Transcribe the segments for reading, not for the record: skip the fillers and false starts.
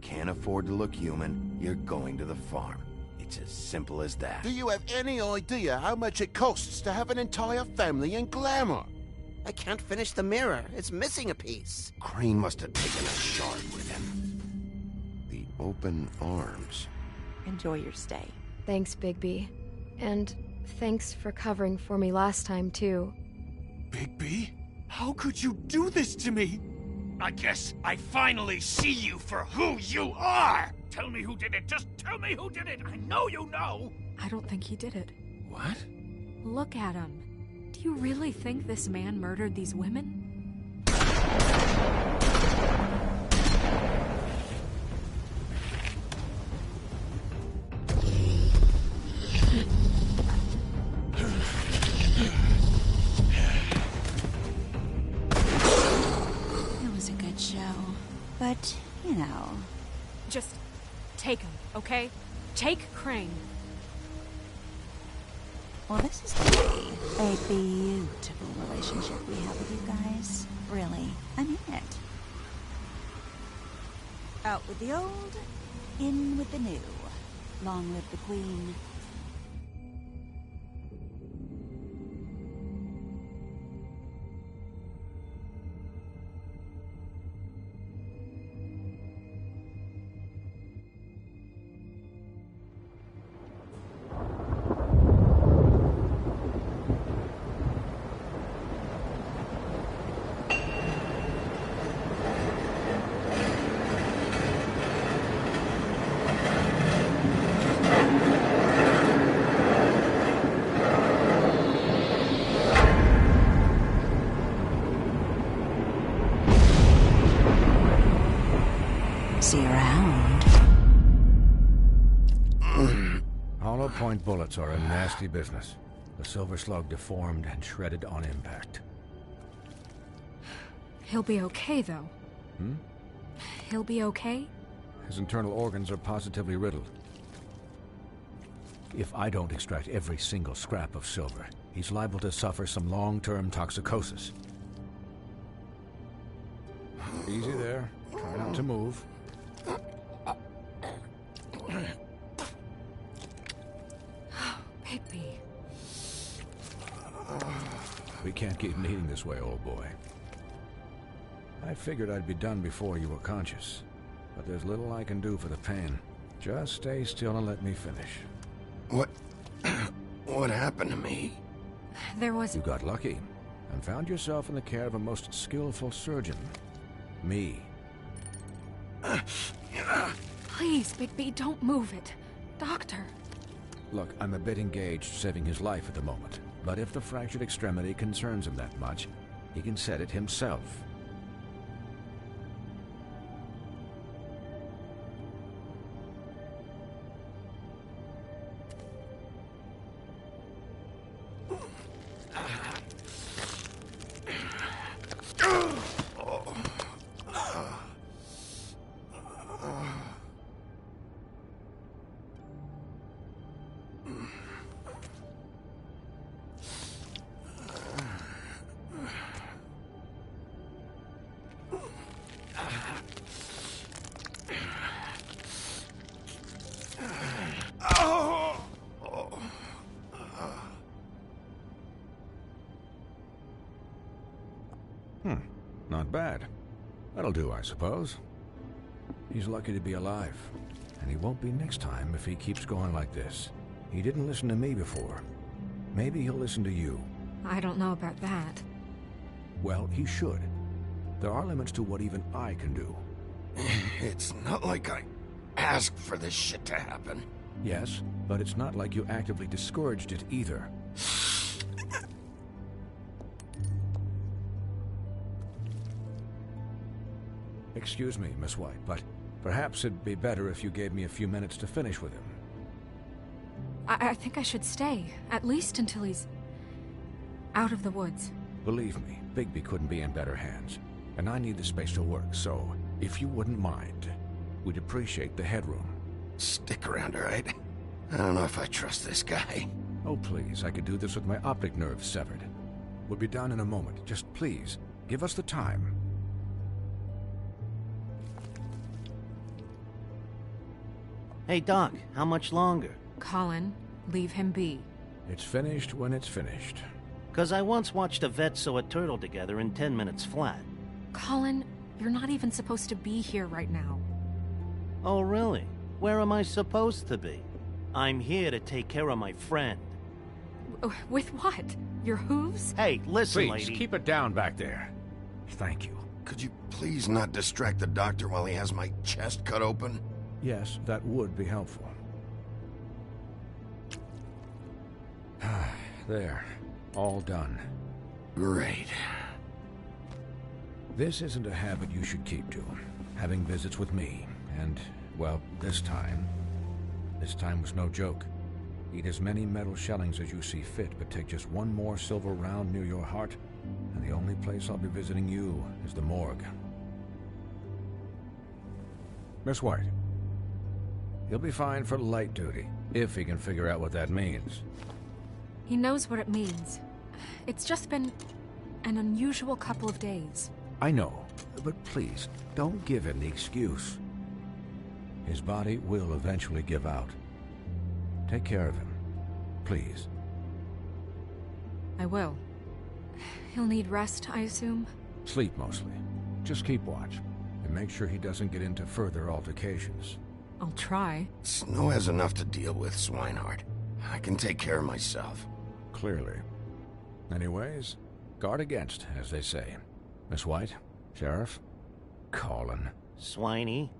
can't afford to look human, you're going to the farm. It's as simple as that. Do you have any idea how much it costs to have an entire family in Glamour? I can't finish the mirror. It's missing a piece. Crane must have taken a shard with him. The open arms. Enjoy your stay. Thanks, Bigby. And thanks for covering for me last time, too. Bigby? How could you do this to me? I guess I finally see you for who you are! Tell me who did it! Just tell me who did it! I know you know! I don't think he did it. What? Look at him. Do you really think this man murdered these women? It was a good show. But, you know... Just take him, okay? Take Crane. Well, this is really a beautiful relationship we have with you guys. Really, I mean it. Out with the old, in with the new. Long live the Queen. See you around. Hollow point bullets are a nasty business. The silver slug deformed and shredded on impact. He'll be okay, though. He'll be okay? His internal organs are positively riddled. If I don't extract every single scrap of silver, he's liable to suffer some long-term toxicosis. Easy there. Try not to move. Bigby. We can't keep meeting this way, old boy. I figured I'd be done before you were conscious, but there's little I can do for the pain. Just stay still and let me finish. What happened to me? There was... You got lucky and found yourself in the care of a most skillful surgeon. Me. Please, Bigby, don't move it. Doctor. Look, I'm a bit engaged saving his life at the moment, but if the fractured extremity concerns him that much, he can set it himself. Not bad. That'll do, I suppose. He's lucky to be alive, and he won't be next time if he keeps going like this. He didn't listen to me before. Maybe he'll listen to you. I don't know about that. Well, he should. There are limits to what even I can do. It's not like I asked for this shit to happen. Yes, but it's not like you actively discouraged it either. Excuse me, Miss White, but perhaps it'd be better if you gave me a few minutes to finish with him. I think I should stay, at least until he's out of the woods. Believe me, Bigby couldn't be in better hands, and I need the space to work, so if you wouldn't mind, we'd appreciate the headroom. Stick around, all right? I don't know if I trust this guy. Oh, please, I could do this with my optic nerve severed. We'll be done in a moment. Just please, give us the time. Hey, Doc, how much longer? Colin, leave him be. It's finished when it's finished. 'Cause I once watched a vet sew a turtle together in 10 minutes flat. Colin, you're not even supposed to be here right now. Oh, really? Where am I supposed to be? I'm here to take care of my friend. With what? Your hooves? Hey, listen, Please, lady. keep it down back there. Thank you. Could you please not distract the doctor while he has my chest cut open? Yes, that would be helpful. There. All done. Great. This isn't a habit you should keep to. Having visits with me. And, well, this time was no joke. Eat as many metal shellings as you see fit, but take just one more silver round near your heart, and the only place I'll be visiting you is the morgue. Miss White. He'll be fine for light duty, if he can figure out what that means. He knows what it means. It's just been an unusual couple of days. I know, but please, don't give him the excuse. His body will eventually give out. Take care of him, please. I will. He'll need rest, I assume? Sleep mostly. Just keep watch, and make sure he doesn't get into further altercations. I'll try. Snow has enough to deal with, Swinehart. I can take care of myself. Clearly. Anyways, guard against, as they say. Miss White, Sheriff, Colin. Swiney.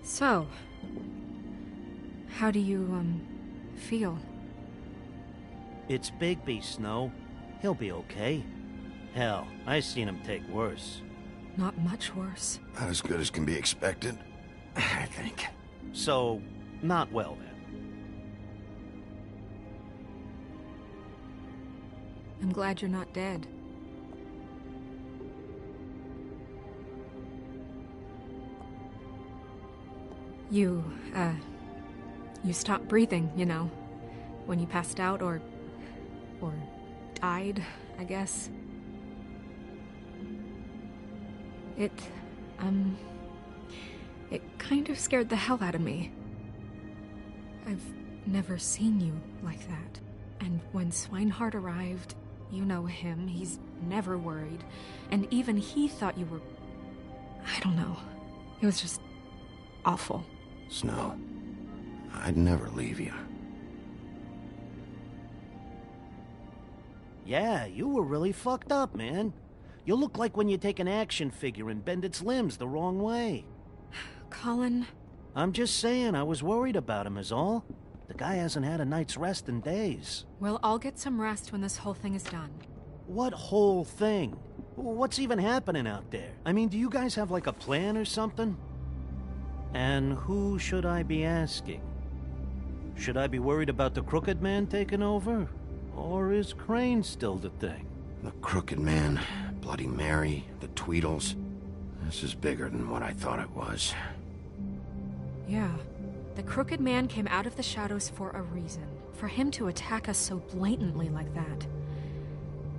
So, how do you, feel? It's Bigby, Snow. He'll be okay. Hell, I seen him take worse. Not much worse. Not as good as can be expected, I think. So, not well then. I'm glad you're not dead. You stopped breathing, you know, when you passed out or died, I guess. It kind of scared the hell out of me. I've never seen you like that. And when Swinehart arrived, you know him, he's never worried. And even he thought you were... I don't know. It was just awful. Snow, I'd never leave you. Yeah, you were really fucked up, man. You look like when you take an action figure and bend its limbs the wrong way. Colin... I'm just saying, I was worried about him is all. The guy hasn't had a night's rest in days. Well, I'll get some rest when this whole thing is done. What whole thing? What's even happening out there? I mean, do you guys have like a plan or something? And who should I be asking? Should I be worried about the Crooked Man taking over? Or is Crane still the thing? The Crooked Man, Bloody Mary, the Tweedles. This is bigger than what I thought it was. Yeah. The Crooked Man came out of the shadows for a reason. For him to attack us so blatantly like that.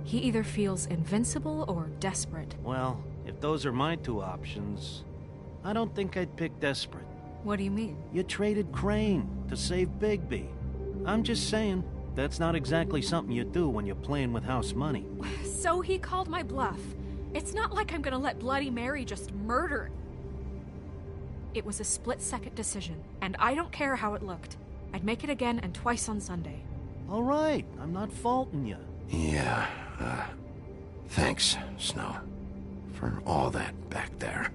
He either feels invincible or desperate. Well, if those are my two options, I don't think I'd pick desperate. What do you mean? You traded Crane to save Bigby. I'm just saying, that's not exactly something you do when you're playing with house money. So he called my bluff. It's not like I'm gonna let Bloody Mary just murder. It was a split-second decision, and I don't care how it looked. I'd make it again and twice on Sunday. All right, I'm not faulting you. Yeah, thanks, Snow, for all that back there.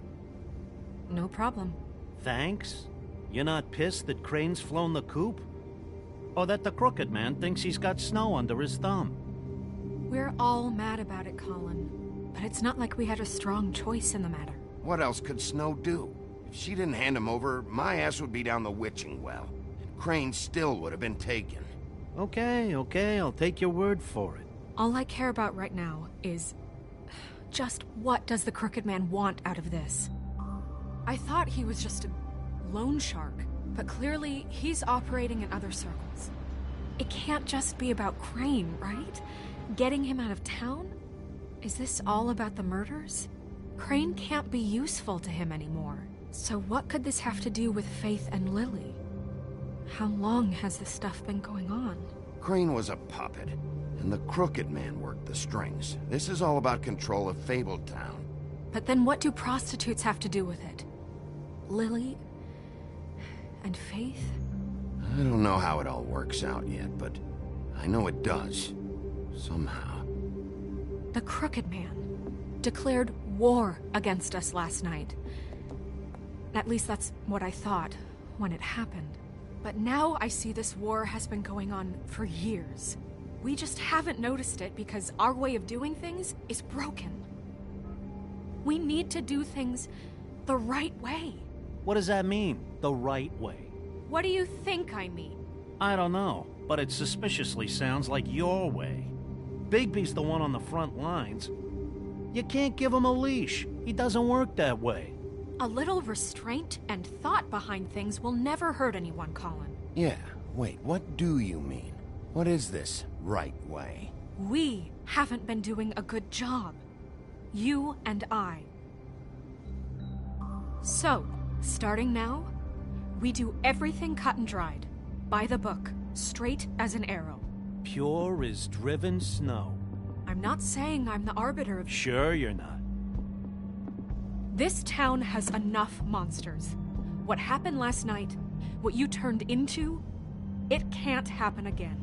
No problem. Thanks? You're not pissed that Crane's flown the coop? Or that the Crooked Man thinks he's got Snow under his thumb? We're all mad about it, Colin. But it's not like we had a strong choice in the matter. What else could Snow do? If she didn't hand him over, my ass would be down the witching well. And Crane still would have been taken. Okay, I'll take your word for it. All I care about right now is... just what does the Crooked Man want out of this? I thought he was just a loan shark. But clearly, he's operating in other circles. It can't just be about Crane, right? Getting him out of town? Is this all about the murders? Crane can't be useful to him anymore. So what could this have to do with Faith and Lily? How long has this stuff been going on? Crane was a puppet, and the Crooked Man worked the strings. This is all about control of Fabletown. But then what do prostitutes have to do with it? Lily? And Faith? I don't know how it all works out yet, but I know it does. Somehow. The Crooked Man declared war against us last night. At least that's what I thought when it happened. But now I see this war has been going on for years. We just haven't noticed it because our way of doing things is broken. We need to do things the right way. What does that mean, the right way? What do you think I mean? I don't know, but it suspiciously sounds like your way. Bigby's the one on the front lines. You can't give him a leash. He doesn't work that way. A little restraint and thought behind things will never hurt anyone, Colin. Yeah, wait, what do you mean? What is this right way? We haven't been doing a good job. You and I. So, starting now, we do everything cut and dried. By the book, straight as an arrow. Pure as driven snow. I'm not saying I'm the arbiter of... Sure you're not. This town has enough monsters. What happened last night, what you turned into, it can't happen again.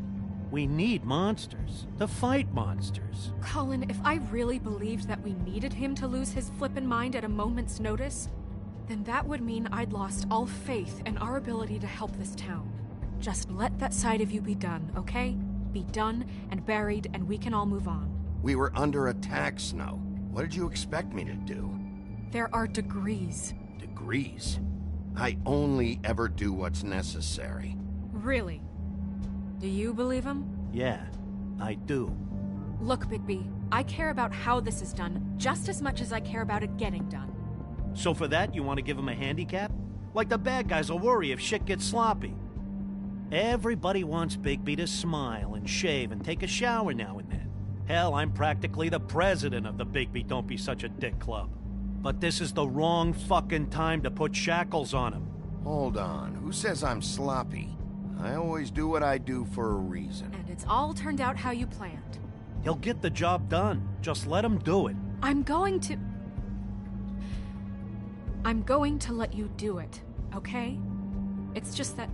We need monsters. To fight monsters. Colin, if I really believed that we needed him to lose his flippin' mind at a moment's notice, then that would mean I'd lost all faith in our ability to help this town. Just let that side of you be done, okay? Be done and buried, and we can all move on. We were under attack, Snow. What did you expect me to do? There are degrees. Degrees? I only ever do what's necessary. Really? Do you believe him? Yeah, I do. Look, Bigby, I care about how this is done just as much as I care about it getting done. So for that, you want to give him a handicap? Like the bad guys will worry if shit gets sloppy. Everybody wants Bigby to smile and shave and take a shower now and then. Hell, I'm practically the president of the Bigby Don't Be Such a Dick Club. But this is the wrong fucking time to put shackles on him. Hold on, who says I'm sloppy? I always do what I do for a reason. And it's all turned out how you planned. He'll get the job done. Just let him do it. I'm going to let you do it, okay? It's just that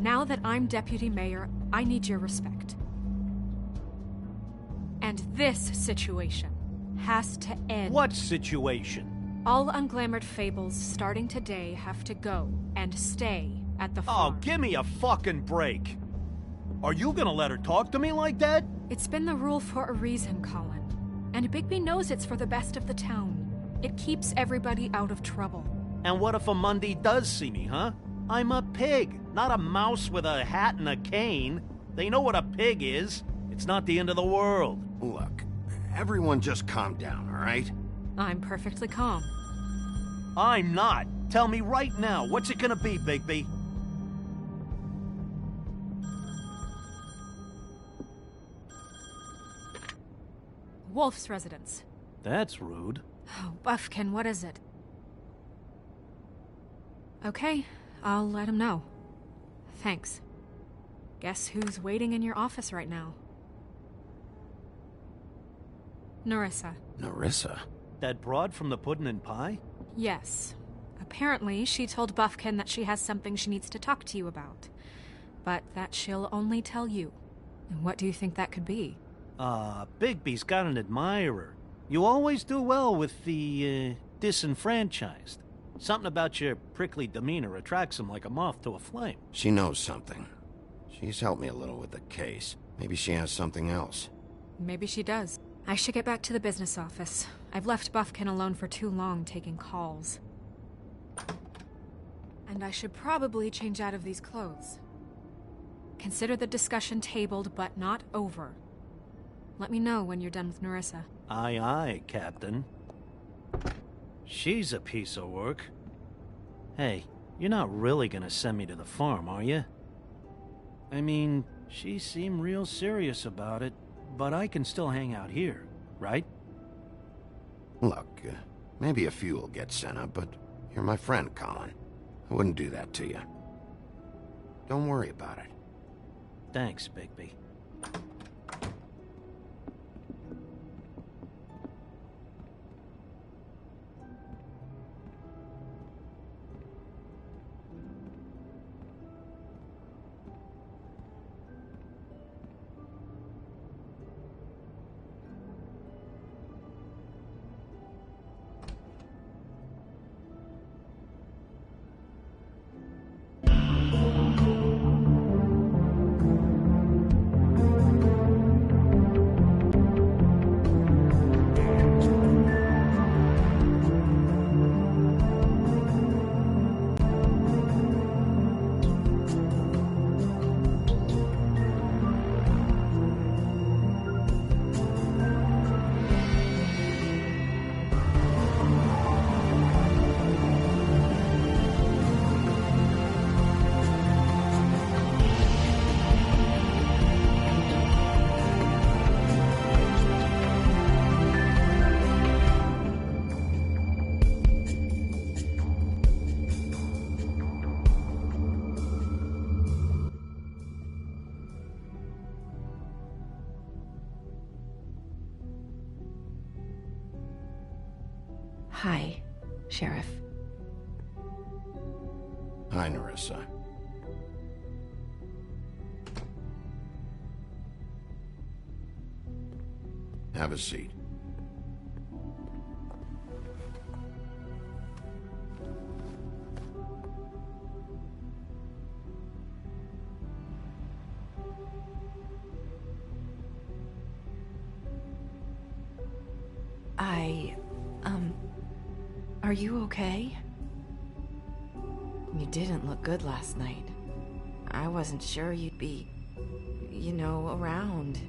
now that I'm deputy mayor, I need your respect. And this situation has to end. What situation? All unglamored fables starting today have to go and stay at the farm. Oh, give me a fucking break. Are you gonna let her talk to me like that? It's been the rule for a reason, Colin. And Bigby knows it's for the best of the town. It keeps everybody out of trouble. And what if a Monday does see me, huh? I'm a pig, not a mouse with a hat and a cane. They know what a pig is. It's not the end of the world. Look, everyone just calm down, all right? I'm perfectly calm. I'm not. Tell me right now, what's it gonna be, Bigby? Wolf's residence. That's rude. Oh, Buffkin, what is it? Okay, I'll let him know. Thanks. Guess who's waiting in your office right now? Nerissa. Nerissa? That broad from the puddin' and pie? Yes. Apparently, she told Buffkin that she has something she needs to talk to you about. But that she'll only tell you. And what do you think that could be? Bigby's got an admirer. You always do well with the, disenfranchised. Something about your prickly demeanor attracts him like a moth to a flame. She knows something. She's helped me a little with the case. Maybe she has something else. Maybe she does. I should get back to the business office. I've left Buffkin alone for too long taking calls. And I should probably change out of these clothes. Consider the discussion tabled, but not over. Let me know when you're done with Nerissa. Aye, aye, Captain. She's a piece of work. Hey, You're not really gonna send me to the farm, are you? I mean, she seemed real serious about it, but I can still hang out here, right? Look, maybe a few will get sent up, but you're my friend, Colin. I wouldn't do that to you. Don't worry about it. Thanks, Bigby. Hi, Sheriff. Hi, Nerissa. Have a seat. Are you okay? You didn't look good last night. I wasn't sure you'd be, around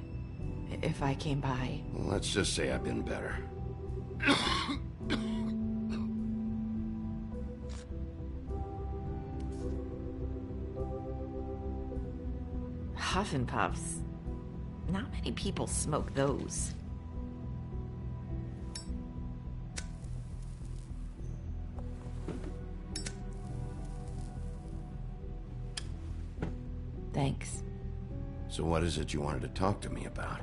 if I came by. Well, let's just say I've been better. Huff and Puffs. Not many people smoke those. Thanks. So what is it you wanted to talk to me about?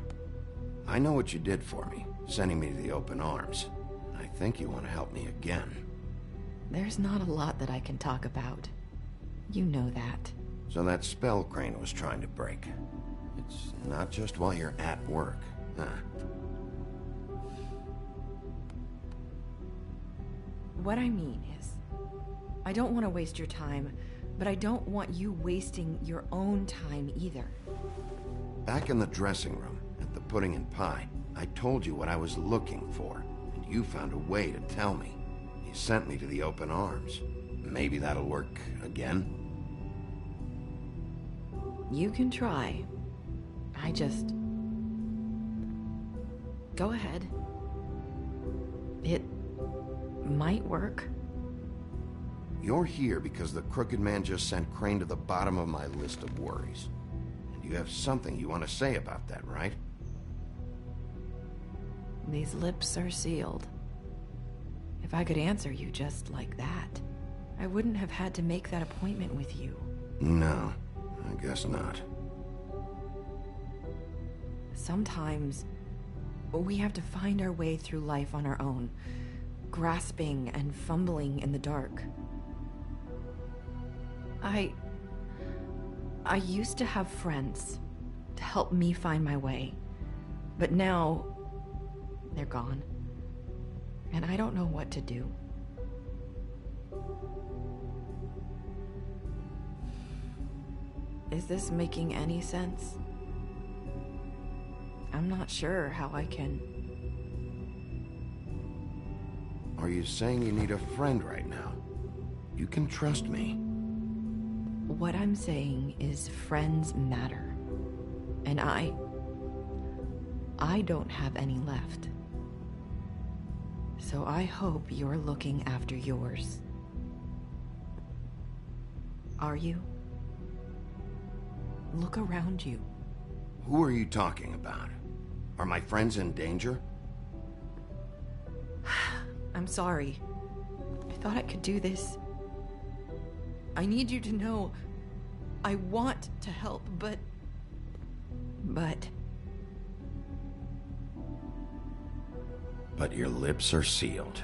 I know what you did for me, sending me to the open arms. I think you want to help me again. There's not a lot that I can talk about. You know that. So that spell Crane was trying to break. It's not just while you're at work, huh? What I mean is, I don't want to waste your time, but I don't want you wasting your own time either. Back in the dressing room, at the pudding and pie, I told you what I was looking for, and you found a way to tell me. You sent me to the open arms. Maybe that'll work again? You can try. I just... Go ahead. It might work. You're here because the crooked man just sent Crane to the bottom of my list of worries. And you have something you want to say about that, right? These lips are sealed. If I could answer you just like that, I wouldn't have had to make that appointment with you. No, I guess not. Sometimes, we have to find our way through life on our own, grasping and fumbling in the dark. I used to have friends to help me find my way, but now they're gone, and I don't know what to do. Is this making any sense? I'm not sure how I can... Are you saying you need a friend right now? You can trust me. What I'm saying is friends matter. And I don't have any left. So I hope you're looking after yours. Are you? Look around you. Who are you talking about? Are my friends in danger? I'm sorry. I thought I could do this. I need you to know I want to help, but... But your lips are sealed.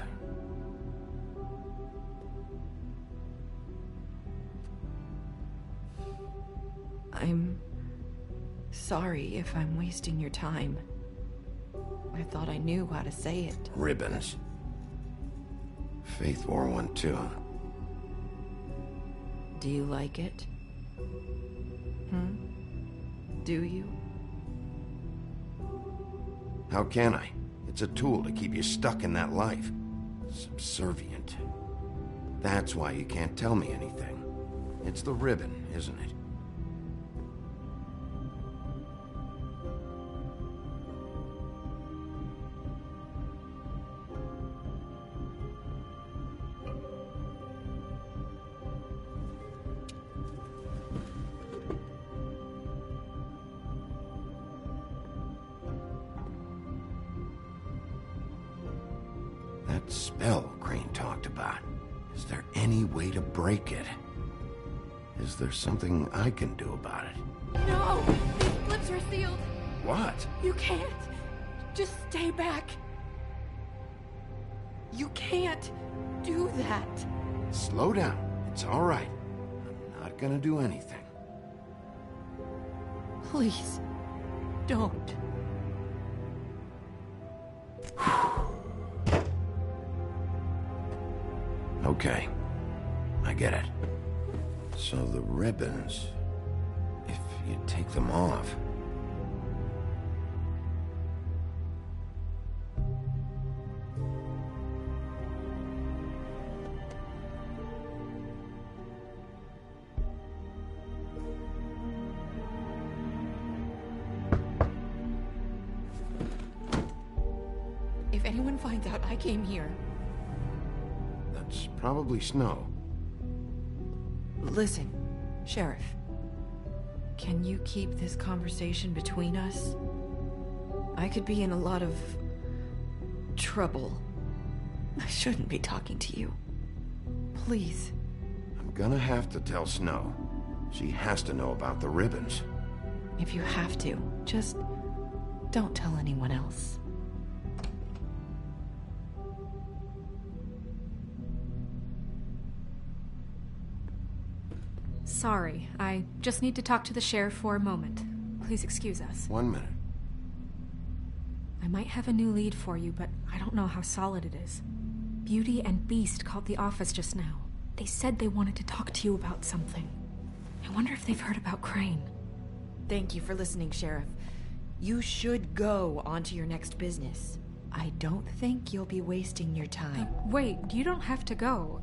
I'm sorry if I'm wasting your time. I thought I knew how to say it. Ribbons. Faith wore one too. Do you like it? Do you? How can I? It's a tool to keep you stuck in that life. Subservient. That's why you can't tell me anything. It's the ribbon, isn't it? That spell Crane talked about. Is there any way to break it? Is there something I can do about it? No! These lips are sealed! What? You can't! Just stay back! You can't do that! Slow down. It's all right. I'm not gonna do anything. Please, don't. Okay. I get it. So the ribbons... if you take them off... If anyone finds out I came here... That's probably Snow. Listen, Sheriff. Can you keep this conversation between us? I could be in a lot of... trouble. I shouldn't be talking to you. Please. I'm gonna have to tell Snow. She has to know about the ribbons. If you have to, just... don't tell anyone else. Sorry, I just need to talk to the sheriff for a moment. Please excuse us. 1 minute. I might have a new lead for you, but I don't know how solid it is. Beauty and Beast called the office just now. They said they wanted to talk to you about something. I wonder if they've heard about Crane. Thank you for listening, Sheriff. You should go on to your next business. I don't think you'll be wasting your time. Wait, you don't have to go.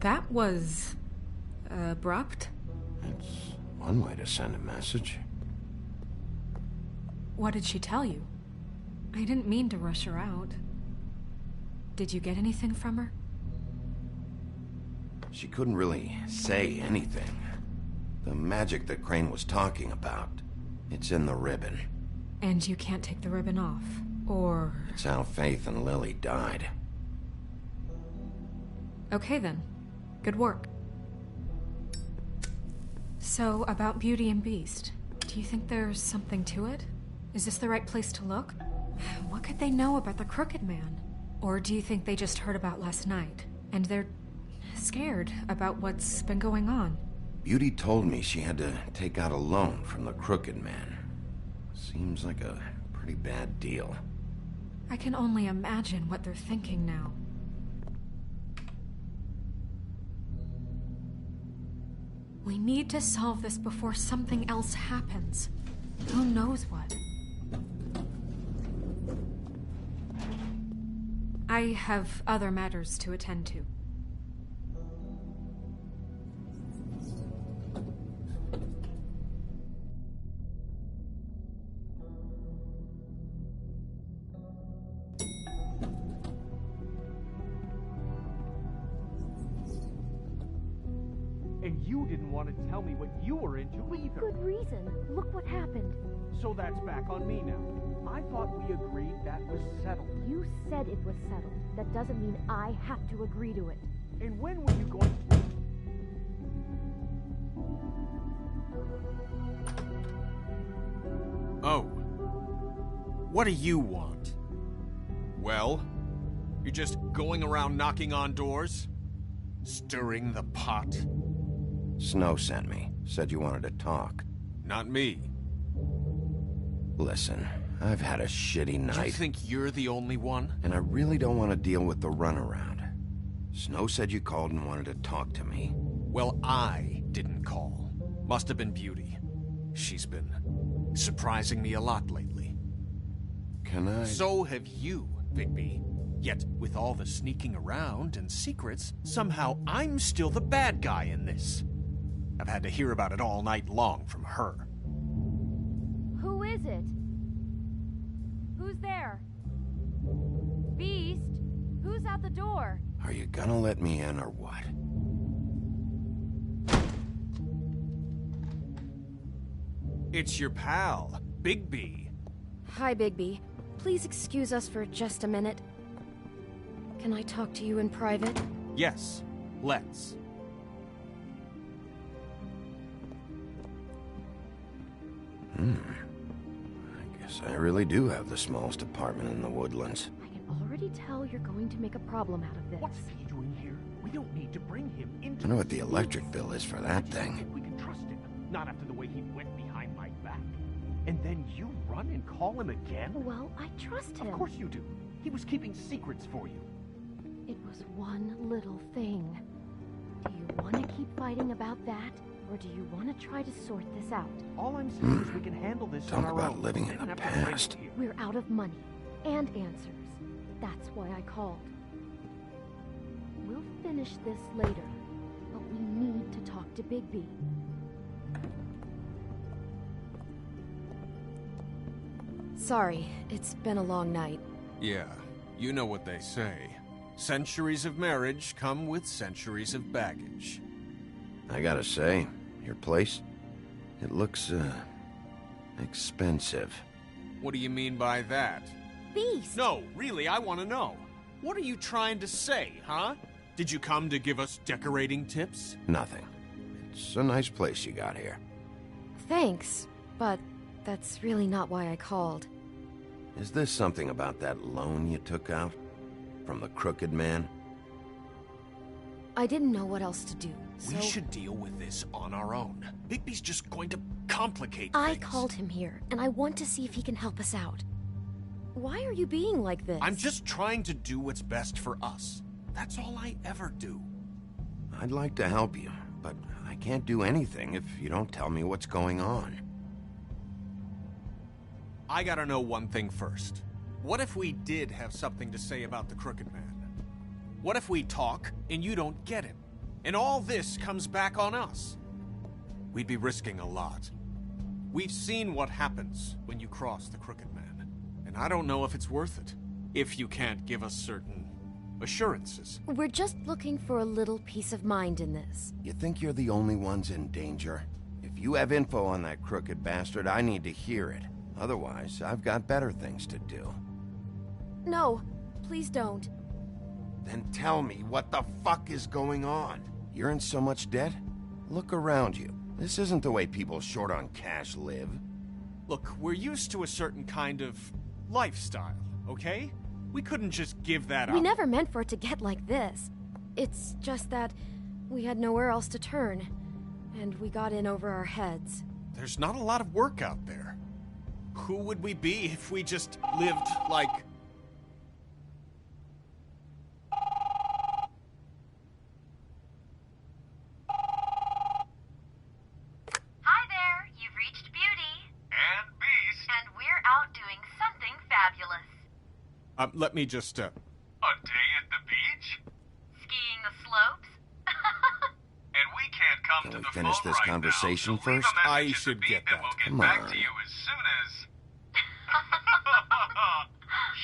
That was... abrupt? It's one way to send a message. What did she tell you? I didn't mean to rush her out. Did you get anything from her? She couldn't really say anything. The magic that Crane was talking about, it's in the ribbon. And you can't take the ribbon off, or... It's how Faith and Lily died. Okay then. Good work. So, about Beauty and Beast, do you think there's something to it? Is this the right place to look? What could they know about the Crooked Man? Or do you think they just heard about last night, and they're scared about what's been going on? Beauty told me she had to take out a loan from the Crooked Man. Seems like a pretty bad deal. I can only imagine what they're thinking now. We need to solve this before something else happens. Who knows what? I have other matters to attend to. And you didn't want to tell me what you were into either. Good reason. Look what happened. So that's back on me now. I thought we agreed that was settled. You said it was settled. That doesn't mean I have to agree to it. And when were you going to... Oh. What do you want? Well, you're just going around knocking on doors? Stirring the pot? Snow sent me. Said you wanted to talk. Not me. Listen, I've had a shitty night. You think you're the only one? And I really don't want to deal with the runaround. Snow said you called and wanted to talk to me. Well, I didn't call. Must have been Beauty. She's been surprising me a lot lately. Can I... So have you, Bigby. Yet, with all the sneaking around and secrets, somehow I'm still the bad guy in this. I've had to hear about it all night long from her. Who is it? Who's there? Beast? Who's at the door? Are you gonna let me in or what? It's your pal, Bigby. Hi, Bigby. Please excuse us for just a minute. Can I talk to you in private? Yes, let's. I guess I really do have the smallest apartment in the woodlands. I can already tell you're going to make a problem out of this. What's he doing here? We don't need to bring him into... I know what the electric bill is for that thing. We can trust him. Not after the way he went behind my back. And then you run and call him again? Well, I trust him. Of course you do. He was keeping secrets for you. It was one little thing. Do you want to keep fighting about that? Or do you want to try to sort this out? All I'm saying is we can handle this Talk on our about own. living in the past. We're out of money and answers. That's why I called. We'll finish this later, but we need to talk to Bigby. Sorry, it's been a long night. Yeah, you know what they say. Centuries of marriage come with centuries of baggage. I gotta say, your place, it looks, expensive. What do you mean by that? Beast! No, really, I want to know. What are you trying to say, huh? Did you come to give us decorating tips? Nothing. It's a nice place you got here. Thanks, but that's really not why I called. Is this something about that loan you took out? From the crooked man? I didn't know what else to do, so... We should deal with this on our own. Bigby's just going to complicate I things. called him here, and I want to see if he can help us out. Why are you being like this? I'm just trying to do what's best for us. That's all I ever do. I'd like to help you, but I can't do anything if you don't tell me what's going on. I gotta know one thing first. What if we did have something to say about the Crooked Man? What if we talk and you don't get him? And all this comes back on us? We'd be risking a lot. We've seen what happens when you cross the Crooked Man. And I don't know if it's worth it. If you can't give us certain assurances. We're just looking for a little peace of mind in this. You think you're the only ones in danger? If you have info on that crooked bastard, I need to hear it. Otherwise, I've got better things to do. No, please don't. Then tell me what the fuck is going on. You're in so much debt? Look around you. This isn't the way people short on cash live. Look, we're used to a certain kind of lifestyle, okay? We couldn't just give that up. We never meant for it to get like this. It's just that we had nowhere else to turn, and we got in over our heads. There's not a lot of work out there. Who would we be if we just lived like... Hi there, you've reached Beauty. And Beast. And we're out doing something fabulous. Let me just, A day at the beach? Skiing the slopes? And we can't come Can to we the finish phone this right conversation now, so leave first? a I message at should the get beep and that. we'll get Come back on. to you as soon as...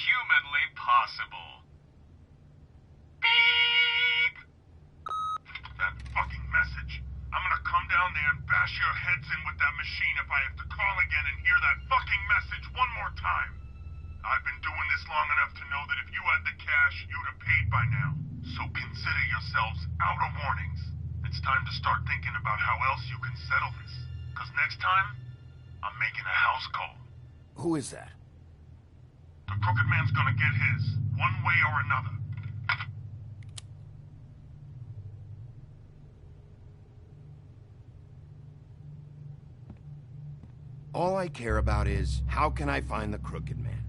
humanly possible. Beep! That fucking message. I'm bash your heads in with that machine if I have to call again and hear that fucking message one more time. I've been doing this long enough to know that if you had the cash, you'd have paid by now. So consider yourselves out of warnings. It's time to start thinking about how else you can settle this. Because next time, I'm making a house call. Who is that? The Crooked Man's gonna get his, one way or another. All I care about is, how can I find the Crooked Man?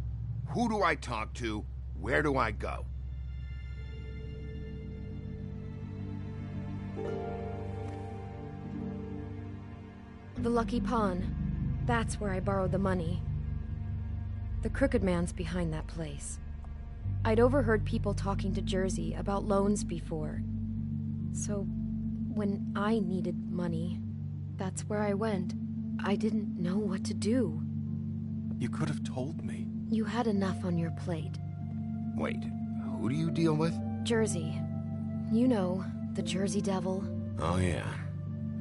Who do I talk to? Where do I go? The Lucky Pawn. That's where I borrowed the money. The Crooked Man's behind that place. I'd overheard people talking to Jersey about loans before. So, when I needed money, that's where I went. I didn't know what to do. You could have told me. You had enough on your plate. Wait, who do you deal with? Jersey. You know, the Jersey Devil. Oh yeah,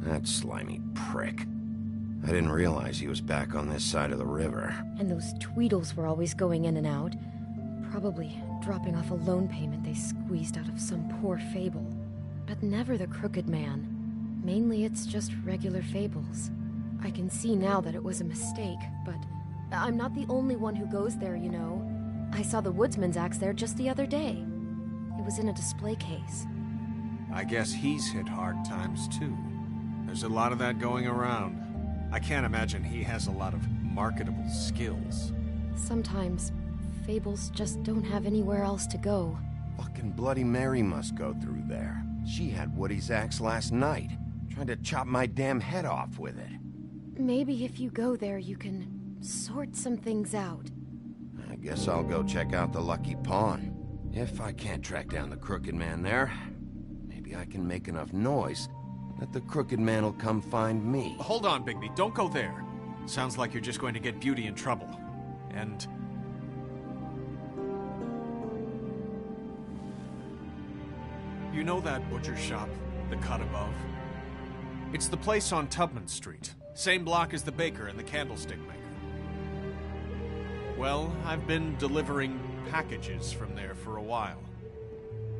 that slimy prick. I didn't realize he was back on this side of the river. And those Tweedles were always going in and out. Probably dropping off a loan payment they squeezed out of some poor fable. But never the Crooked Man. Mainly it's just regular fables. I can see now that it was a mistake, but I'm not the only one who goes there, you know. I saw the woodsman's axe there just the other day. It was in a display case. I guess he's hit hard times too. There's a lot of that going around. I can't imagine he has a lot of marketable skills. Sometimes, fables just don't have anywhere else to go. Fucking Bloody Mary must go through there. She had Woody's axe last night. Tried to chop my damn head off with it. Maybe if you go there, you can sort some things out. I guess I'll go check out the Lucky Pawn. If I can't track down the Crooked Man there, maybe I can make enough noise that the Crooked Man will come find me. Hold on, Bigby. Don't go there. Sounds like you're just going to get Beauty in trouble. And... you know that butcher shop, the cut above? It's the place on Tubman Street. Same block as the baker and the candlestick maker. Well, I've been delivering packages from there for a while.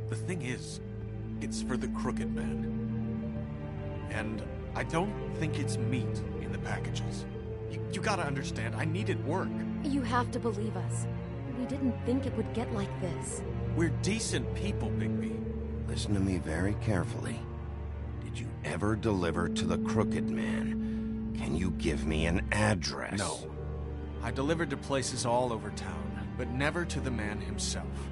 The thing is, it's for the Crooked Man. And I don't think it's meat in the packages. You gotta understand, I needed work. You have to believe us. We didn't think it would get like this. We're decent people, Bigby. Listen to me very carefully. Did you ever deliver to the Crooked Man? Can you give me an address? No. I delivered to places all over town, but never to the man himself.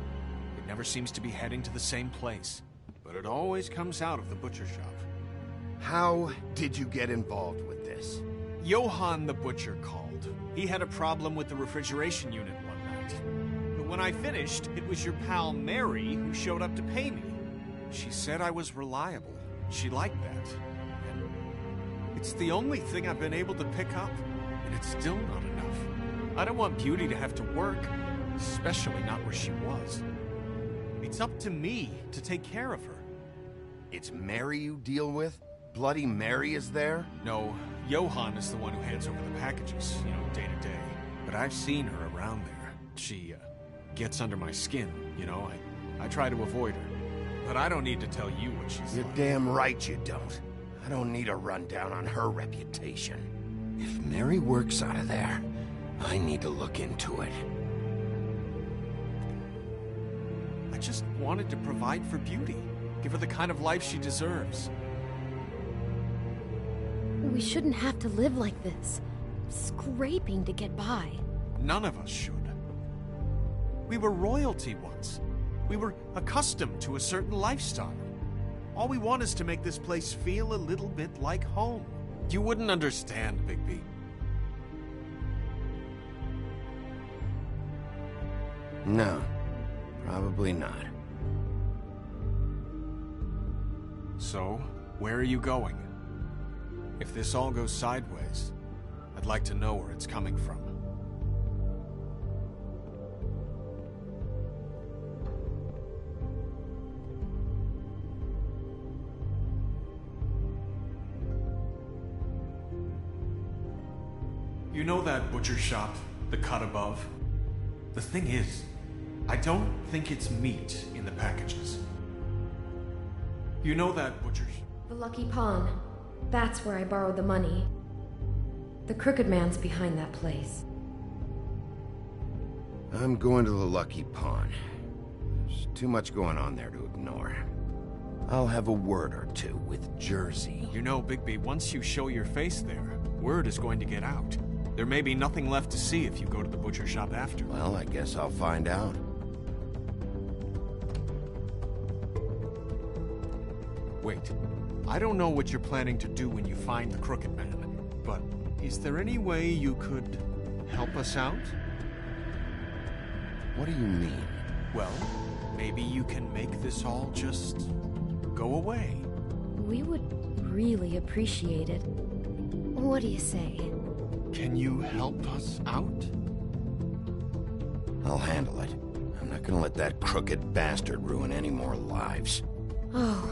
It never seems to be heading to the same place, but it always comes out of the butcher shop. How did you get involved with this? Johann the butcher called. He had a problem with the refrigeration unit one night. But when I finished, it was your pal Mary who showed up to pay me. She said I was reliable. She liked that. And it's the only thing I've been able to pick up, and it's still not enough. I don't want Beauty to have to work, especially not where she was. It's up to me to take care of her. It's Mary you deal with? Bloody Mary is there? No, Johann is the one who hands over the packages, you know, day to day. But I've seen her around there. She, gets under my skin, you know. I try to avoid her. But I don't need to tell you what she's You're like. damn right you don't. I don't need a rundown on her reputation. If Mary works out of there, I need to look into it. I just wanted to provide for Beauty. Give her the kind of life she deserves. We shouldn't have to live like this, scraping to get by. None of us should. We were royalty once. We were accustomed to a certain lifestyle. All we want is to make this place feel a little bit like home. You wouldn't understand, Bigby. No, probably not. So, where are you going? If this all goes sideways, I'd like to know where it's coming from. You know that butcher shop, the cut above? The thing is, I don't think it's meat in the packages. You know that butcher shop? The Lucky Pawn. That's where I borrowed the money. The Crooked Man's behind that place. I'm going to the Lucky Pawn. There's too much going on there to ignore. I'll have a word or two with Jersey. You know, Bigby, once you show your face there, word is going to get out. There may be nothing left to see if you go to the butcher shop after. Well, I guess I'll find out. Wait, I don't know what you're planning to do when you find the Crooked Man, but is there any way you could help us out? What do you mean? Well, maybe you can make this all just go away. We would really appreciate it. What do you say? Can you help us out? I'll handle it. I'm not gonna let that crooked bastard ruin any more lives. Oh,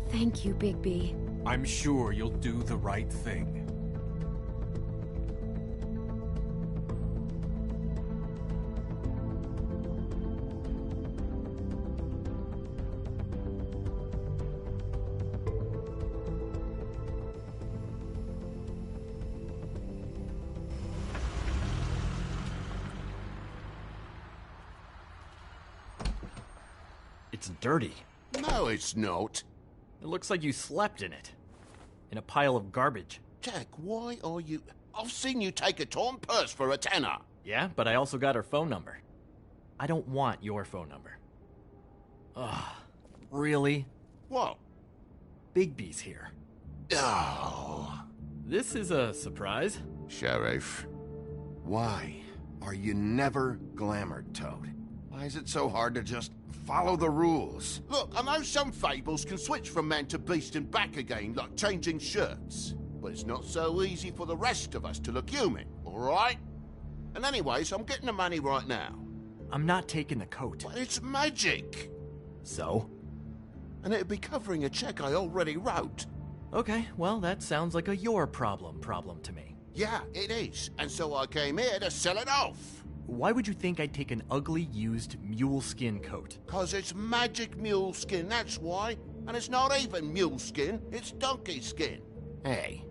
thank you, Bigby. I'm sure you'll do the right thing. It's dirty. No, it's not. It looks like you slept in it. In a pile of garbage. Jack, why are you... I've seen you take a torn purse for a tenner. Yeah, but I also got her phone number. I don't want your phone number. Ugh, really? What? Bigby's here. Oh. This is a surprise. Sheriff, why are you never glamored, Toad? Why is it so hard to just follow the rules? Look, I know some fables can switch from man to beast and back again, like changing shirts. But it's not so easy for the rest of us to look human, all right? And anyways, I'm getting the money right now. I'm not taking the coat. But it's magic. So? And it'd be covering a check I already wrote. Okay, well, that sounds like a your problem to me. Yeah, it is. And so I came here to sell it off. Why would you think I'd take an ugly, used mule skin coat? 'Cause it's magic mule skin, that's why. And it's not even mule skin, it's donkey skin. Hey,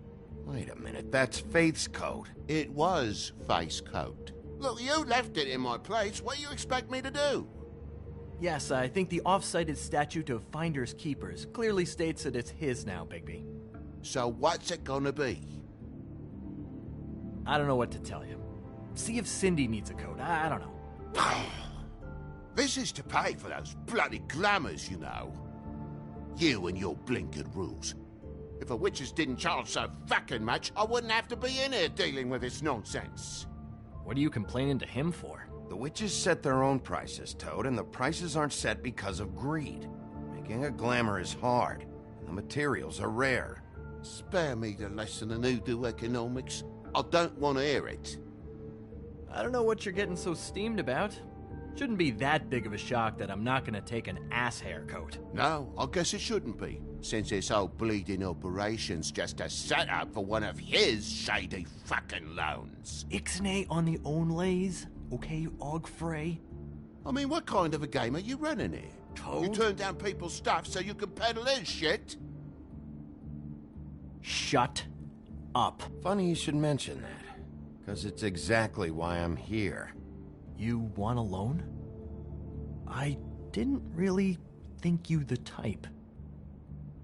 wait a minute, that's Faith's coat. It was Faith's coat. Look, you left it in my place. What do you expect me to do? Yes, I think the off-cited statute of Finders Keepers clearly states that it's his now, Bigby. So what's it gonna be? I don't know what to tell you. See if Cindy needs a coat. I don't know. This is to pay for those bloody glamours, you know. You and your blinkered rules. If the witches didn't charge so fucking much, I wouldn't have to be in here dealing with this nonsense. What are you complaining to him for? The witches set their own prices, Toad, and the prices aren't set because of greed. Making a glamour is hard, and the materials are rare. Spare me the lesson in hoodoo economics. I don't want to hear it. I don't know what you're getting so steamed about. Shouldn't be that big of a shock that I'm not gonna take an ass haircoat. No, I guess it shouldn't be, since this whole bleeding operation's just a setup for one of his shady fucking loans. Ixnay on the own lays, okay, Og Frey? I mean, what kind of a game are you running here? Toad? You turn down people's stuff so you can peddle his shit? Shut up. Funny you should mention that, because it's exactly why I'm here. You want a loan? I didn't really think you the type.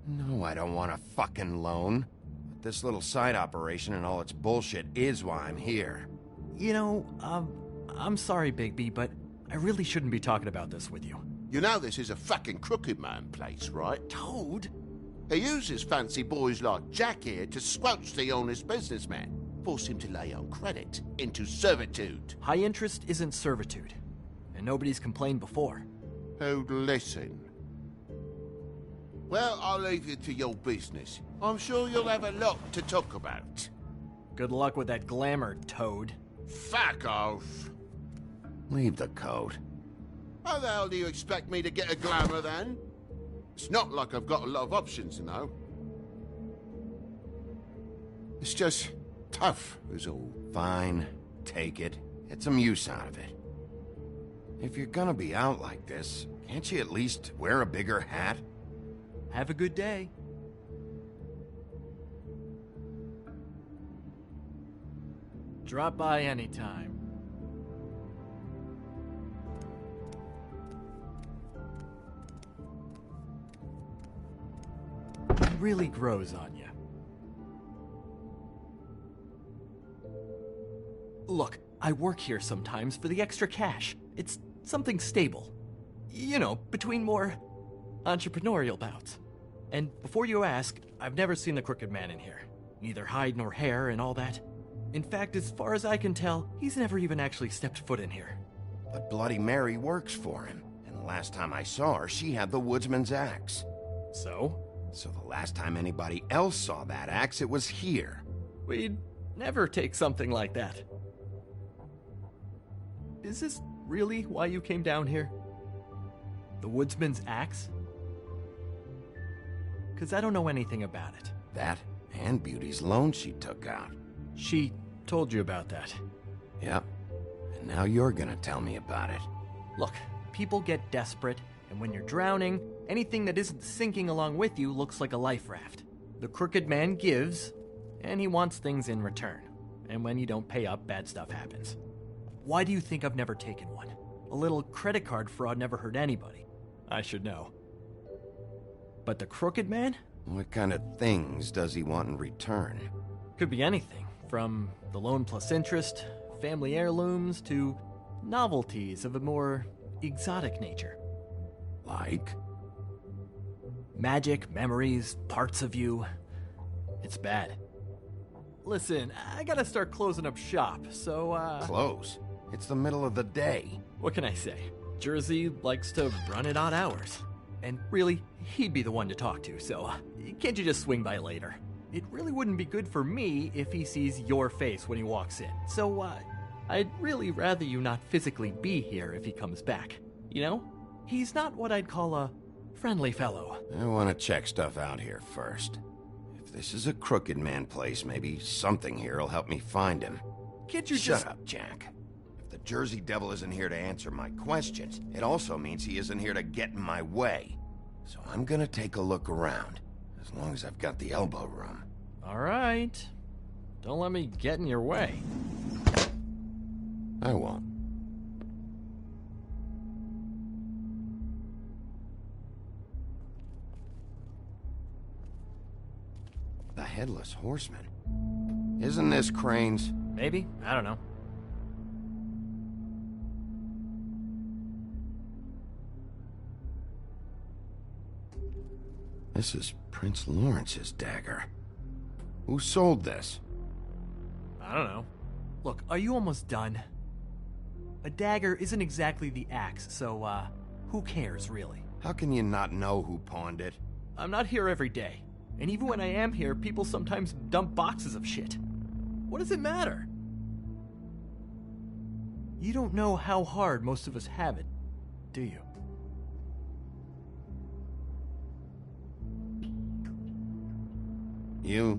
No, I don't want a fucking loan. But this little side operation and all its bullshit is why I'm here. You know, I'm sorry, Bigby, but I really shouldn't be talking about this with you. You know this is a fucking crooked man place, right? Toad? He uses fancy boys like Jack here to squelch the honest businessman. Force him to lay on credit into servitude. High interest isn't servitude, and nobody's complained before. Who'd listen? Well, I'll leave you to your business. I'm sure you'll have a lot to talk about. Good luck with that glamour, Toad. Fuck off. Leave the coat. How the hell do you expect me to get a glamour then? It's not like I've got a lot of options, you know. It's just... tough is all. Fine. Take it. Get some use out of it. If you're gonna be out like this, can't you at least wear a bigger hat? Have a good day. Drop by anytime. It really grows on you. Look, I work here sometimes for the extra cash. It's something stable. You know, between more entrepreneurial bouts. And before you ask, I've never seen the Crooked Man in here. Neither hide nor hair and all that. In fact, as far as I can tell, he's never even actually stepped foot in here. But Bloody Mary works for him. And the last time I saw her, she had the woodsman's axe. So? So the last time anybody else saw that axe, it was here. We'd never take something like that. Is this really why you came down here? The woodsman's axe? 'Cause I don't know anything about it. That and Beauty's loan she took out. She told you about that. Yep. And now you're gonna tell me about it. Look, people get desperate, and when you're drowning, anything that isn't sinking along with you looks like a life raft. The Crooked Man gives, and he wants things in return. And when you don't pay up, bad stuff happens. Why do you think I've never taken one? A little credit card fraud never hurt anybody. I should know. But the Crooked Man? What kind of things does he want in return? Could be anything, from the loan plus interest, family heirlooms, to novelties of a more exotic nature. Like? Magic, memories, parts of you. It's bad. Listen, I gotta start closing up shop, so, Close? It's the middle of the day. What can I say? Jersey likes to run at odd hours. And really, he'd be the one to talk to, so can't you just swing by later? It really wouldn't be good for me if he sees your face when he walks in. So, I'd really rather you not physically be here if he comes back. You know? He's not what I'd call a friendly fellow. I want to check stuff out here first. If this is a Crooked Man place, maybe something here will help me find him. Can't you Shut up, Jack. If the Jersey Devil isn't here to answer my questions, it also means he isn't here to get in my way. So I'm gonna take a look around, as long as I've got the elbow room. All right. Don't let me get in your way. I won't. The Headless Horseman. Isn't this Crane's? Maybe. I don't know. This is Prince Lawrence's dagger. Who sold this? I don't know. Look, are you almost done? A dagger isn't exactly the axe, so, who cares, really? How can you not know who pawned it? I'm not here every day. And even when I am here, people sometimes dump boxes of shit. What does it matter? You don't know how hard most of us have it, do you? You,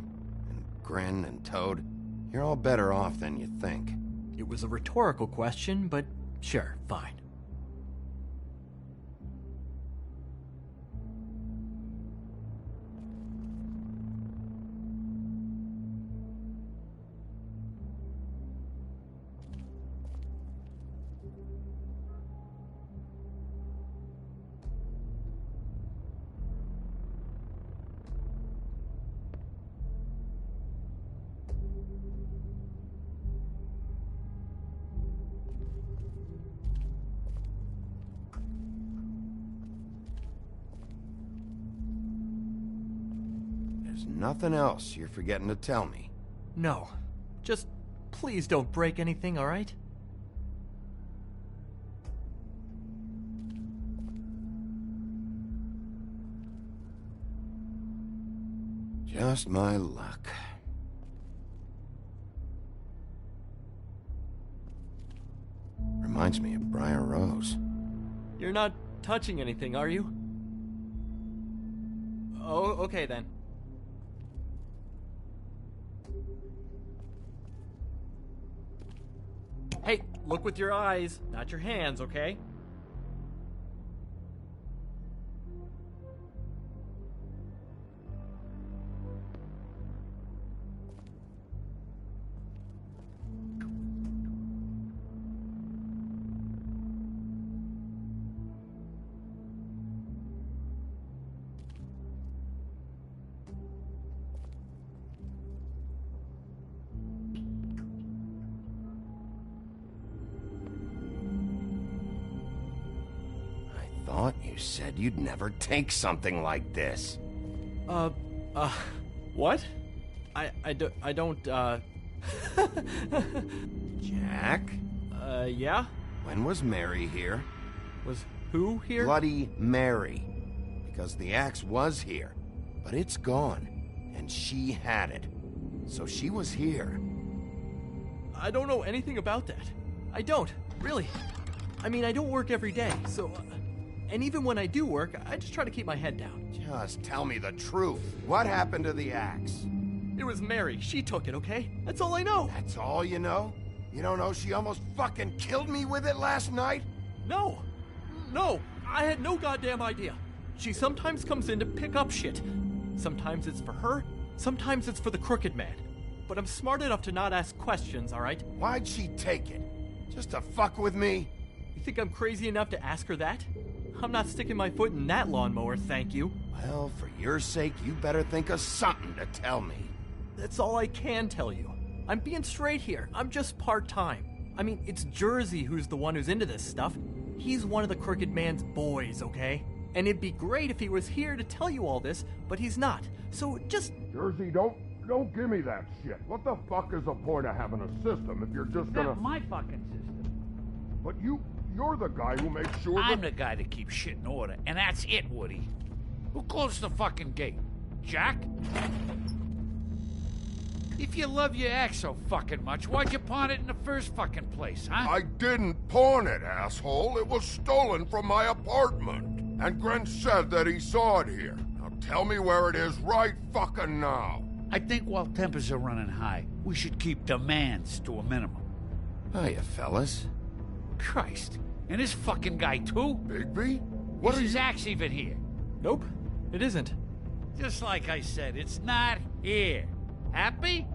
and Grin, and Toad, you're all better off than you think. It was a rhetorical question, but sure, fine. There's nothing else you're forgetting to tell me. No. Just please don't break anything, all right? Just my luck. Reminds me of Briar Rose. You're not touching anything, are you? Oh, okay then. Hey, look with your eyes, not your hands, okay? Thought you said you'd never take something like this. What? I don't, Jack? Yeah? When was Mary here? Was who here? Bloody Mary. Because the axe was here, but it's gone, and she had it. So she was here. I don't know anything about that. I don't, really. I mean, I don't work every day, so... and even when I do work, I just try to keep my head down. Just tell me the truth. What happened to the axe? It was Mary. She took it, okay? That's all I know. That's all you know? You don't know she almost fucking killed me with it last night? No. No, I had no goddamn idea. She sometimes comes in to pick up shit. Sometimes it's for her, sometimes it's for the Crooked Man. But I'm smart enough to not ask questions, all right? Why'd she take it? Just to fuck with me? You think I'm crazy enough to ask her that? I'm not sticking my foot in that lawnmower, thank you. Well, for your sake, you better think of something to tell me. That's all I can tell you. I'm being straight here. I'm just part-time. I mean, it's Jersey who's the one who's into this stuff. He's one of the Crooked Man's boys, okay? And it'd be great if he was here to tell you all this, but he's not. So just... Jersey, don't give me that shit. What the fuck is the point of having a system if you're just gonna... That's my fucking system. But you're the guy who makes sure I'm the guy that keeps shit in order, and that's it, Woody. Who closed the fucking gate? Jack? If you love your axe so fucking much, why'd you pawn it in the first fucking place, huh? I didn't pawn it, asshole. It was stolen from my apartment. And Gren said that he saw it here. Now tell me where it is right fucking now. I think while tempers are running high, we should keep demands to a minimum. Hiya, fellas. Christ. And this fucking guy, too? Bigby? Is his axe even here? Nope, it isn't. Just like I said, it's not here. Happy?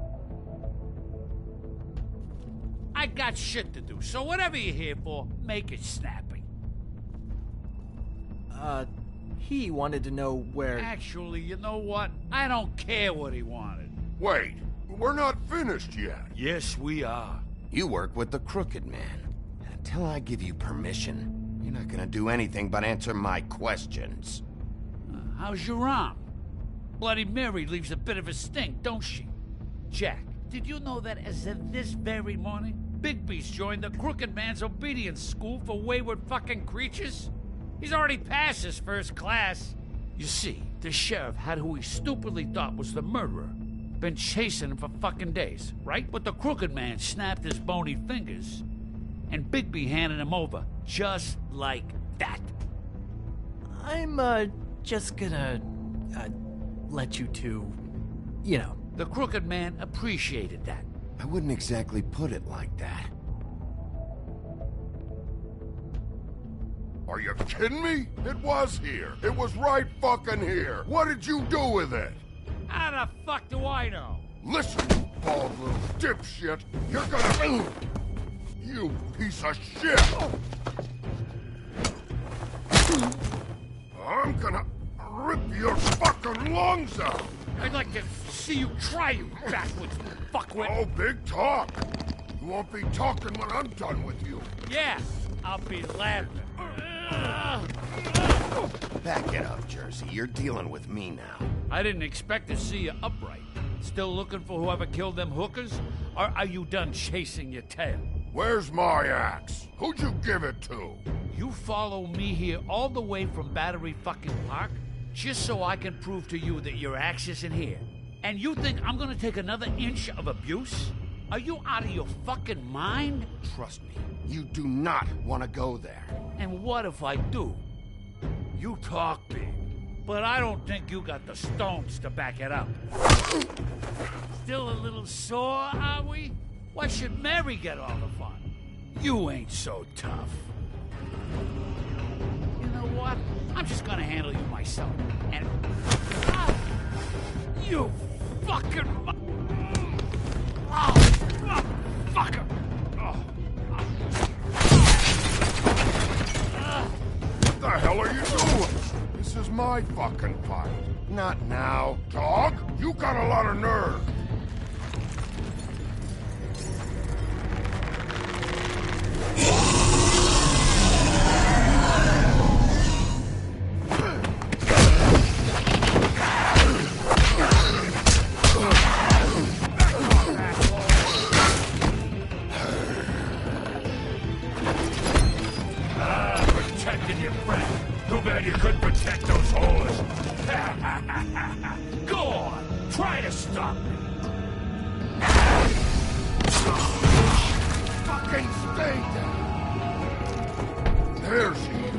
I got shit to do, so whatever you're here for, make it snappy. He wanted to know where... Actually, you know what? I don't care what he wanted. Wait, we're not finished yet. Yes, we are. You work with the Crooked Man. Until I give you permission, you're not gonna do anything but answer my questions. How's your arm? Bloody Mary leaves a bit of a stink, don't she? Jack, did you know that as of this very morning, Bigby's joined the Crooked Man's obedience school for wayward fucking creatures? He's already passed his first class. You see, the sheriff had who he stupidly thought was the murderer. Been chasing him for fucking days, right? But the Crooked Man snapped his bony fingers, and Bigby handed him over, just like that. I'm, just gonna, let you two, you know. The Crooked Man appreciated that. I wouldn't exactly put it like that. Are you kidding me? It was here. It was right fucking here. What did you do with it? How the fuck do I know? Listen, you bald little dipshit. You're gonna... You piece of shit! I'm gonna rip your fucking lungs out! I'd like to see you try, you backwards fuckwit! Oh, big talk! You won't be talking when I'm done with you. Yeah, I'll be laughing. Back it up, Jersey. You're dealing with me now. I didn't expect to see you upright. Still looking for whoever killed them hookers? Or are you done chasing your tail? Where's my axe? Who'd you give it to? You follow me here all the way from Battery fucking Park just so I can prove to you that your axe isn't here. And you think I'm gonna take another inch of abuse? Are you out of your fucking mind? Trust me, you do not want to go there. And what if I do? You talk big, but I don't think you got the stones to back it up. Still a little sore, are we? Why should Mary get all the fun? You ain't so tough. You know what? I'm just gonna handle you myself. And... you fucking... fucker! What the hell are you doing? This is my fucking fight. Not now. Dog, you got a lot of nerve. Protecting your friend. Too bad you couldn't protect those whores. Go on, try to stop me. Fucking stay down. There she is.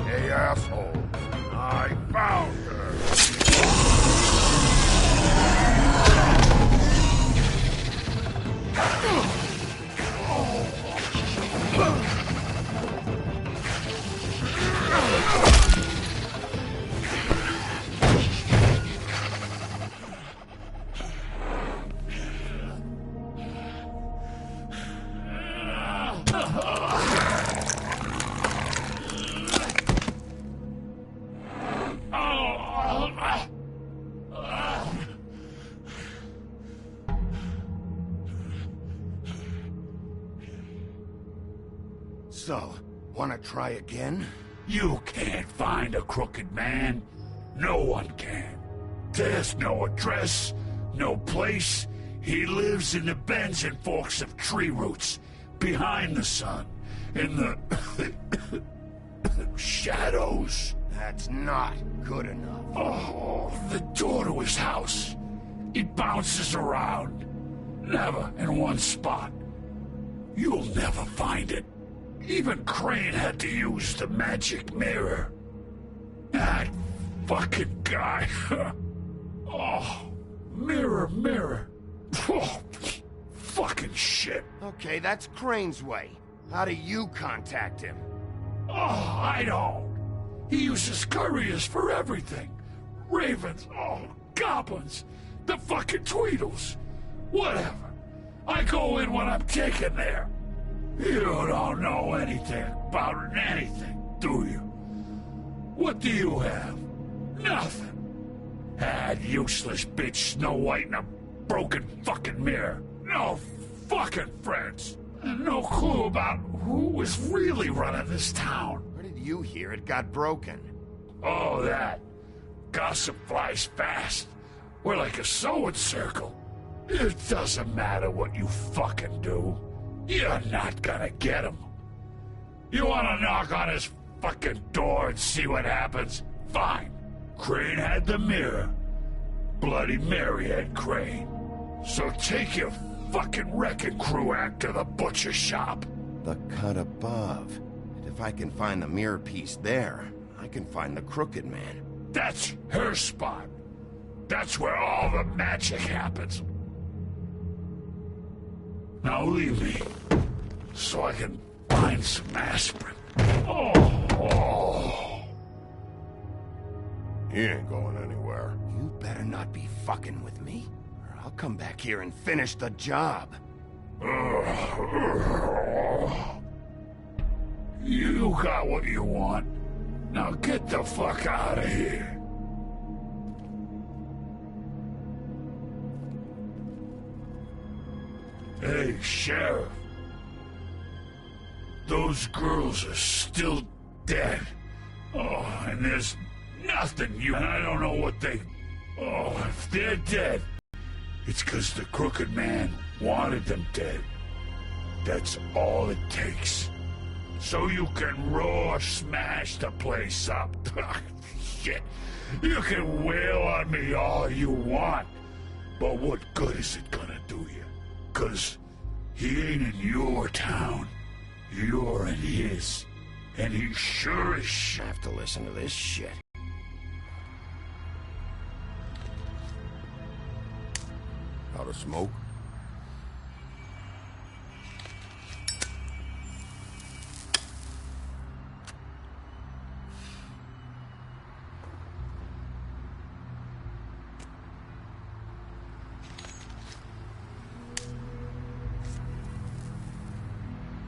Hey, asshole. I found her. So, wanna try again? You can't find a crooked man. No one can. There's no address, no place. He lives in the bends and forks of tree roots, behind the sun, in the shadows. That's not good enough. Oh, the door to his house. It bounces around. Never in one spot. You'll never find it. Even Crane had to use the magic mirror. That fucking guy. Oh, mirror, mirror. Oh, fucking shit. Okay, that's Crane's way. How do you contact him? Oh, I don't. He uses couriers for everything. Ravens, goblins, the fucking Tweedles. Whatever. I go in when I'm taken there. You don't know anything about anything, do you? What do you have? Nothing. That useless bitch Snow White and a broken fucking mirror. No fucking friends. And no clue about who was really running this town. Where did you hear it got broken? Oh, that. Gossip flies fast. We're like a sewing circle. It doesn't matter what you fucking do. You're not gonna get him. You wanna knock on his fucking door and see what happens? Fine. Crane had the mirror. Bloody Mary had Crane. So take your fucking wrecking crew act to the butcher shop. The cut above. And if I can find the mirror piece there, I can find the Crooked Man. That's her spot. That's where all the magic happens. Now leave me, so I can find some aspirin. Oh. He ain't going anywhere. You better not be fucking with me, or I'll come back here and finish the job. You got what you want. Now get the fuck out of here. Hey, Sheriff. Those girls are still dead. Oh, and there's nothing you... And I don't know what they... Oh, if they're dead, it's because the Crooked Man wanted them dead. That's all it takes. So you can raw smash the place up. Shit. You can wail on me all you want. But what good is it gonna do you? 'Cause he ain't in your town. You're in his. And he sure as shit. I have to listen to this shit. Out of smoke?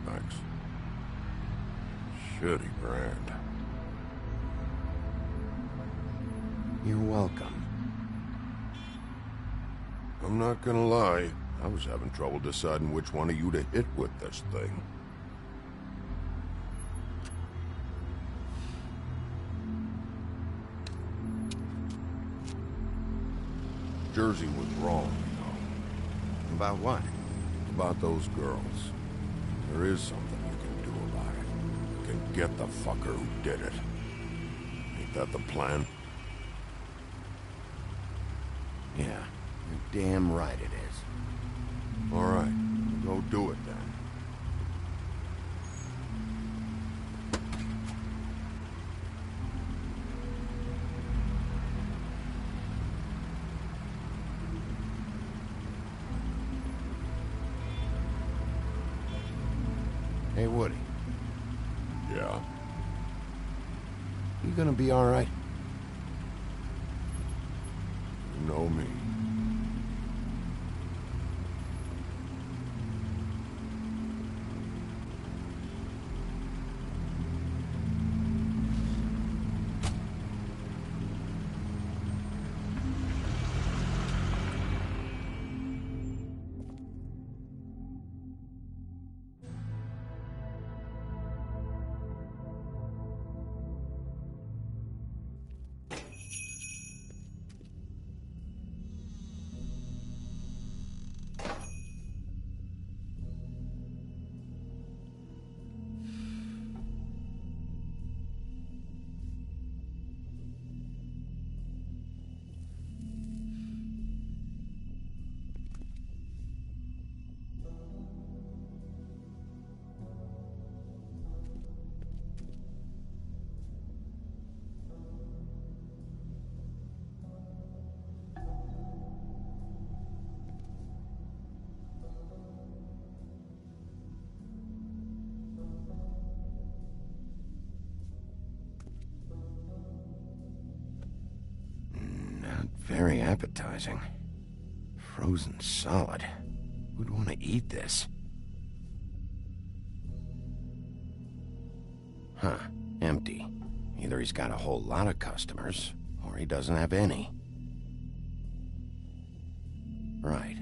Thanks. Shitty brand. You're welcome. I'm not gonna lie, I was having trouble deciding which one of you to hit with this thing. Jersey was wrong, you know. About what? About those girls. There is something you can do about it. You can get the fucker who did it. Ain't that the plan? Yeah, you're damn right it is. All right, go do it then. Hey, Woody. Yeah? You gonna be all right? You know me. Very appetizing. Frozen solid. Who'd want to eat this? Huh. Empty. Either he's got a whole lot of customers, or he doesn't have any. Right.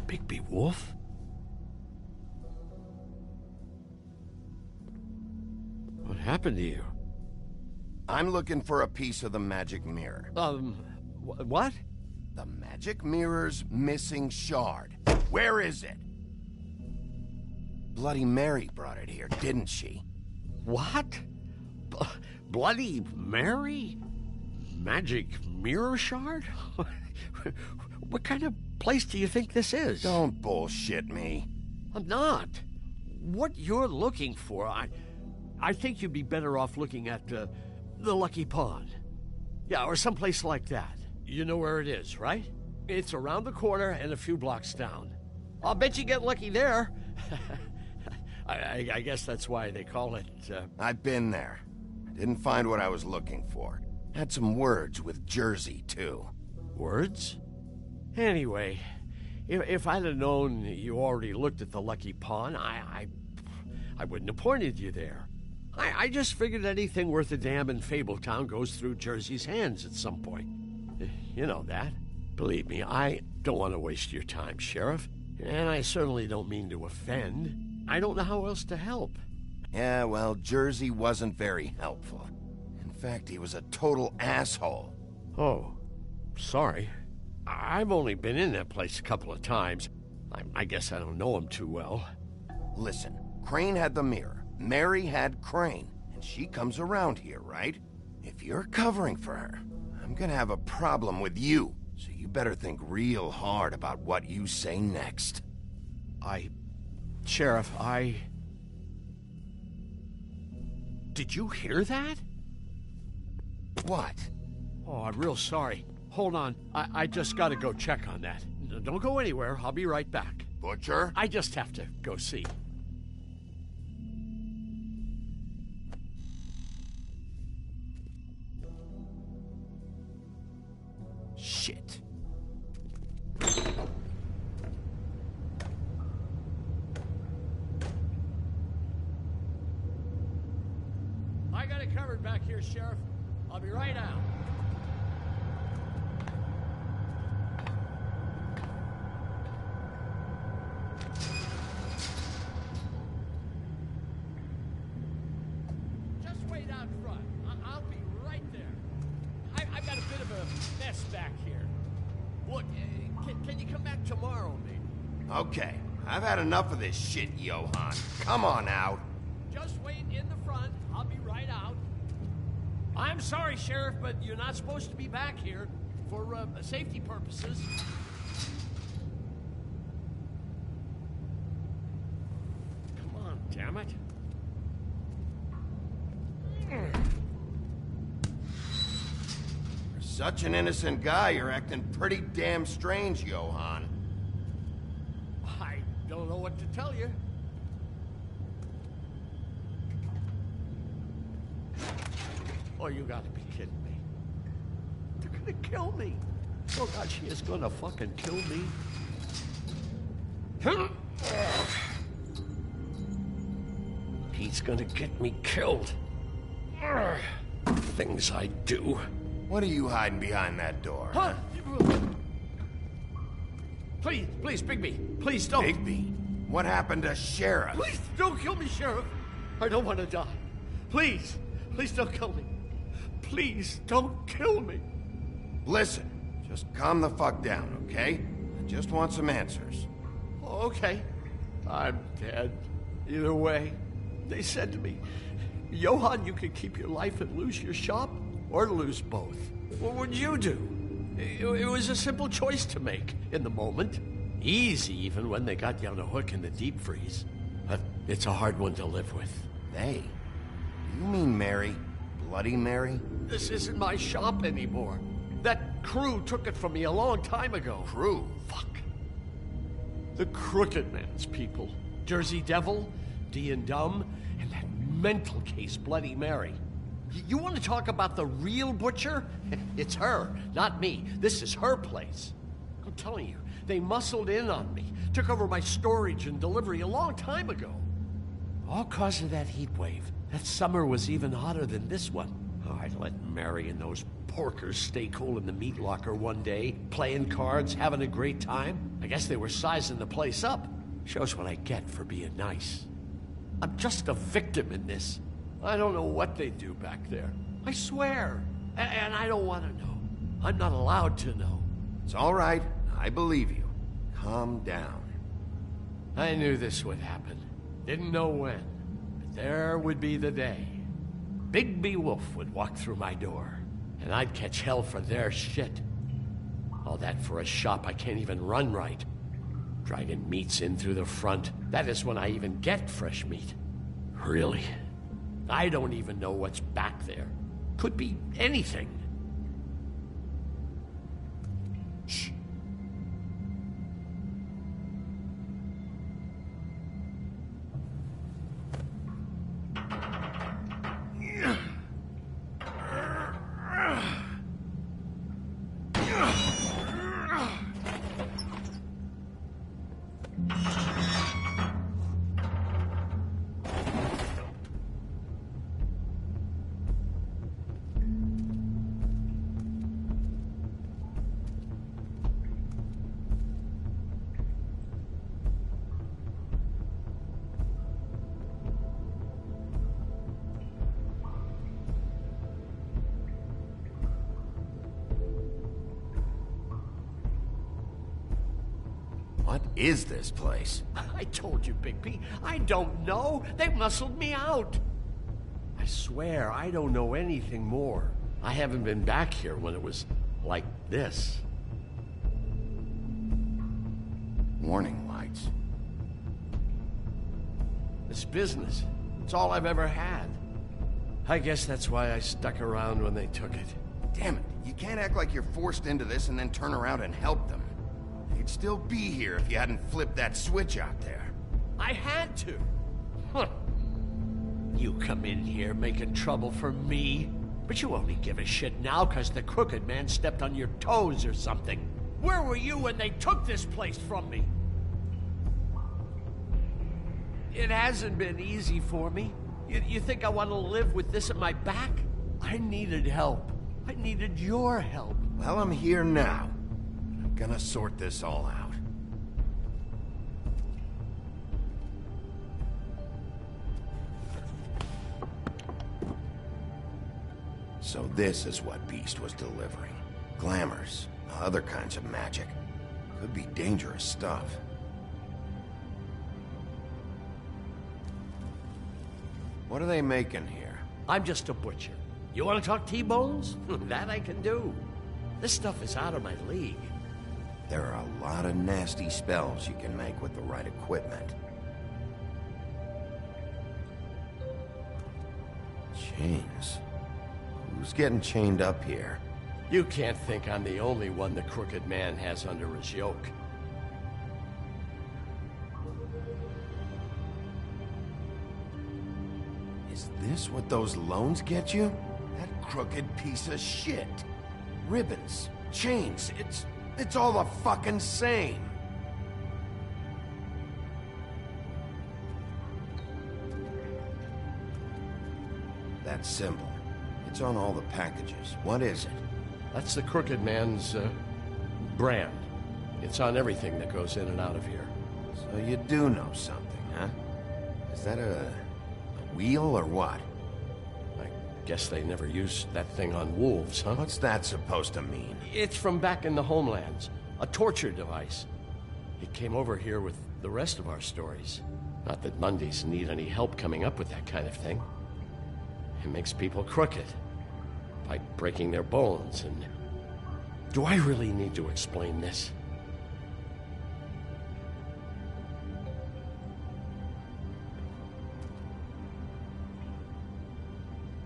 Bigby Wolf? What happened to you? I'm looking for a piece of the magic mirror. What? The magic mirror's missing shard. Where is it? Bloody Mary brought it here, didn't she? What? Bloody Mary? Magic mirror shard? What kind of place do you think this is? Don't bullshit me. I'm not. What you're looking for, I think you'd be better off looking at the Lucky Pond. Yeah, or someplace like that. You know where it is, right? It's around the corner and a few blocks down. I'll bet you get lucky there. I guess that's why they call it, I've been there. I didn't find what I was looking for. Had some words with Jersey, too. Words? Anyway, if I'd have known you already looked at the Lucky Pawn, I wouldn't have pointed you there. I just figured anything worth a damn in Fabletown goes through Jersey's hands at some point. You know that. Believe me, I don't want to waste your time, Sheriff. And I certainly don't mean to offend. I don't know how else to help. Yeah, well, Jersey wasn't very helpful. In fact, he was a total asshole. Oh, sorry. I've only been in that place a couple of times. I guess I don't know him too well. Listen, Crane had the mirror. Mary had Crane. And she comes around here, right? If you're covering for her, I'm gonna have a problem with you. So you better think real hard about what you say next. Sheriff, Did you hear that? What? Oh, I'm real sorry. Hold on. I just gotta go check on that. Don't go anywhere. I'll be right back. Butcher? I just have to go see. Shit. I got it covered back here, Sheriff. I'll be right out. Just wait out front. I'll be right there. I've got a bit of a mess back here. Look, can you come back tomorrow, maybe? Okay, I've had enough of this shit, Johan. Come on out. Just wait in the front. I'll be right out. I'm sorry, Sheriff, but you're not supposed to be back here for safety purposes. Come on, damn it. For such an innocent guy, you're acting pretty damn strange, Johan. I don't know what to tell you. Oh, you gotta be kidding me. They're gonna kill me. Oh, God, she is gonna fucking kill me. He's gonna get me killed. Things I do. What are you hiding behind that door? Huh? Please, Bigby. Please don't. Bigby? What happened to Sheriff? Please don't kill me, Sheriff. I don't want to die. Please don't kill me. Please don't kill me. Listen, just calm the fuck down, okay? I just want some answers. Okay. I'm dead. Either way. They said to me, Johan, you could keep your life and lose your shop, or lose both. What would you do? It was a simple choice to make in the moment. Easy, even when they got you on a hook in the deep freeze. But it's a hard one to live with. They? You mean Mary? Bloody Mary? This isn't my shop anymore. That crew took it from me a long time ago. Crew? Fuck. The Crooked Man's people. Jersey Devil, D and Dumb, and that mental case, Bloody Mary. You want to talk about the real butcher? It's her, not me. This is her place. I'm telling you, they muscled in on me, took over my storage and delivery a long time ago. All cause of that heat wave. That summer was even hotter than this one. Oh, I let Mary and those porkers stay cool in the meat locker one day, playing cards, having a great time. I guess they were sizing the place up. Shows what I get for being nice. I'm just a victim in this. I don't know what they do back there. I swear. And I don't want to know. I'm not allowed to know. It's all right. I believe you. Calm down. I knew this would happen. Didn't know when. But there would be the day. Bigby Wolf would walk through my door. And I'd catch hell for their shit. All that for a shop I can't even run right. Dragging meats in through the front. That is when I even get fresh meat. Really? I don't even know what's back there. Could be anything. Shh. is this place? I told you, Bigby. I don't know. They muscled me out. I swear, I don't know anything more. I haven't been back here when it was like this. Warning lights. This business, it's all I've ever had. I guess that's why I stuck around when they took it. Damn it, you can't act like you're forced into this and then turn around and help them. They'd still be here if you hadn't flipped that switch out there. I had to. Huh. You come in here making trouble for me, but you only give a shit now because the Crooked Man stepped on your toes or something. Where were you when they took this place from me? It hasn't been easy for me. You think I want to live with this at my back? I needed help. I needed your help. Well, I'm here now. I'm gonna sort this all out. So this is what Beast was delivering. Glamours, other kinds of magic. Could be dangerous stuff. What are they making here? I'm just a butcher. You want to talk T-bones? That I can do. This stuff is out of my league. There are a lot of nasty spells you can make with the right equipment. Chains. Who's getting chained up here? You can't think I'm the only one the Crooked Man has under his yoke. Is this what those loans get you? That crooked piece of shit. Ribbons, chains, it's all the fucking same. That symbol. It's on all the packages. What is it? That's the Crooked Man's, brand. It's on everything that goes in and out of here. So you do know something, huh? Is that a wheel or what? I guess they never used that thing on wolves, huh? What's that supposed to mean? It's from back in the homelands. A torture device. It came over here with the rest of our stories. Not that Mundies need any help coming up with that kind of thing. It makes people crooked. By breaking their bones and... Do I really need to explain this?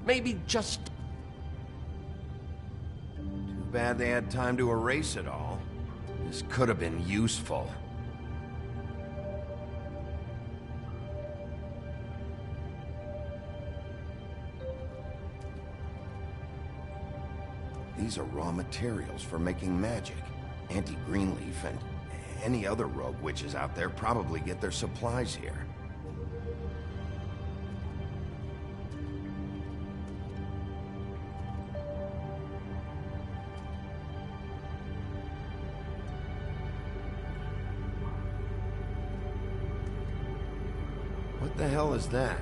Maybe just... Too bad they had time to erase it all. This could have been useful. These are raw materials for making magic. Auntie Greenleaf and any other rogue witches out there probably get their supplies here. What the hell is that?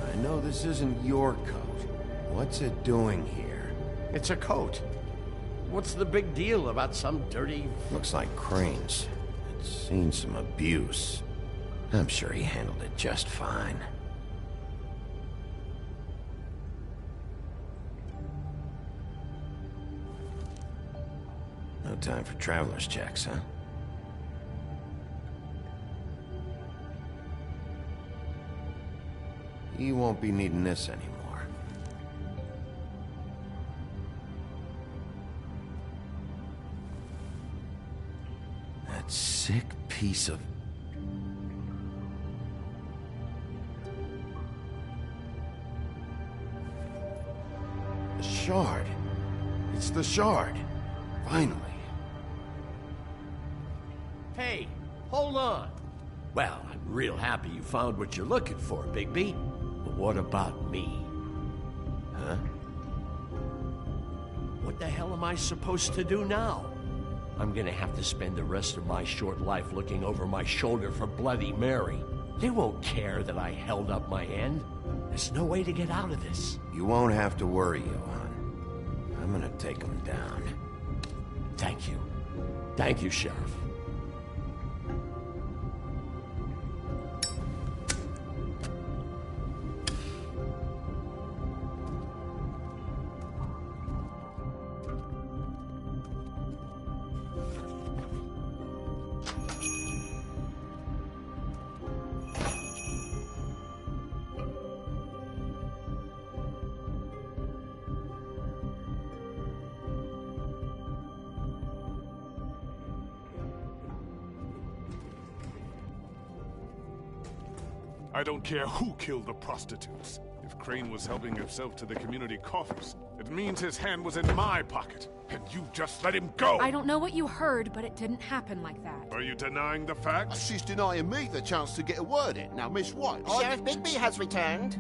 I know this isn't your coat. What's it doing here? It's a coat. What's the big deal about some dirty... Looks like Crane's. It's seen some abuse. I'm sure he handled it just fine. No time for traveler's checks, huh? You won't be needing this anymore. That sick piece of... The shard. It's the shard. Finally. Hey, hold on. Well, I'm real happy you found what you're looking for, Bigby. But what about me? Huh? What the hell am I supposed to do now? I'm gonna have to spend the rest of my short life looking over my shoulder for Bloody Mary. They won't care that I held up my end. There's no way to get out of this. You won't have to worry, Johan. I'm gonna take him down. Thank you. Thank you, Sheriff. I don't care who killed the prostitutes. If Crane was helping himself to the community coffers, it means his hand was in my pocket, and you just let him go! I don't know what you heard, but it didn't happen like that. Are you denying the facts? She's denying me the chance to get a word in. Now, Miss White, Sheriff Bigby has returned.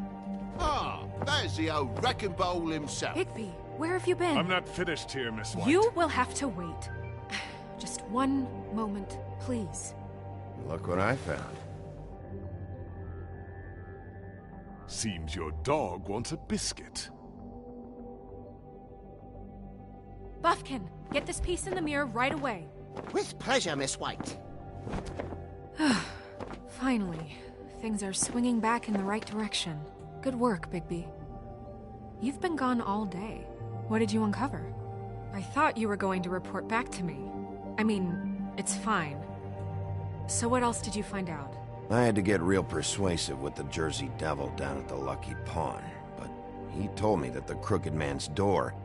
Ah, there's the old wrecking bowl himself. Bigby, where have you been? I'm not finished here, Miss White. You will have to wait. Just one moment, please. Look what I found. Seems your dog wants a biscuit. Buffkin, get this piece in the mirror right away. With pleasure, Miss White. Finally, things are swinging back in the right direction. Good work, Bigby. You've been gone all day. What did you uncover? I thought you were going to report back to me. I mean, it's fine. So what else did you find out? I had to get real persuasive with the Jersey Devil down at the Lucky Pawn, but he told me that the Crooked Man's door,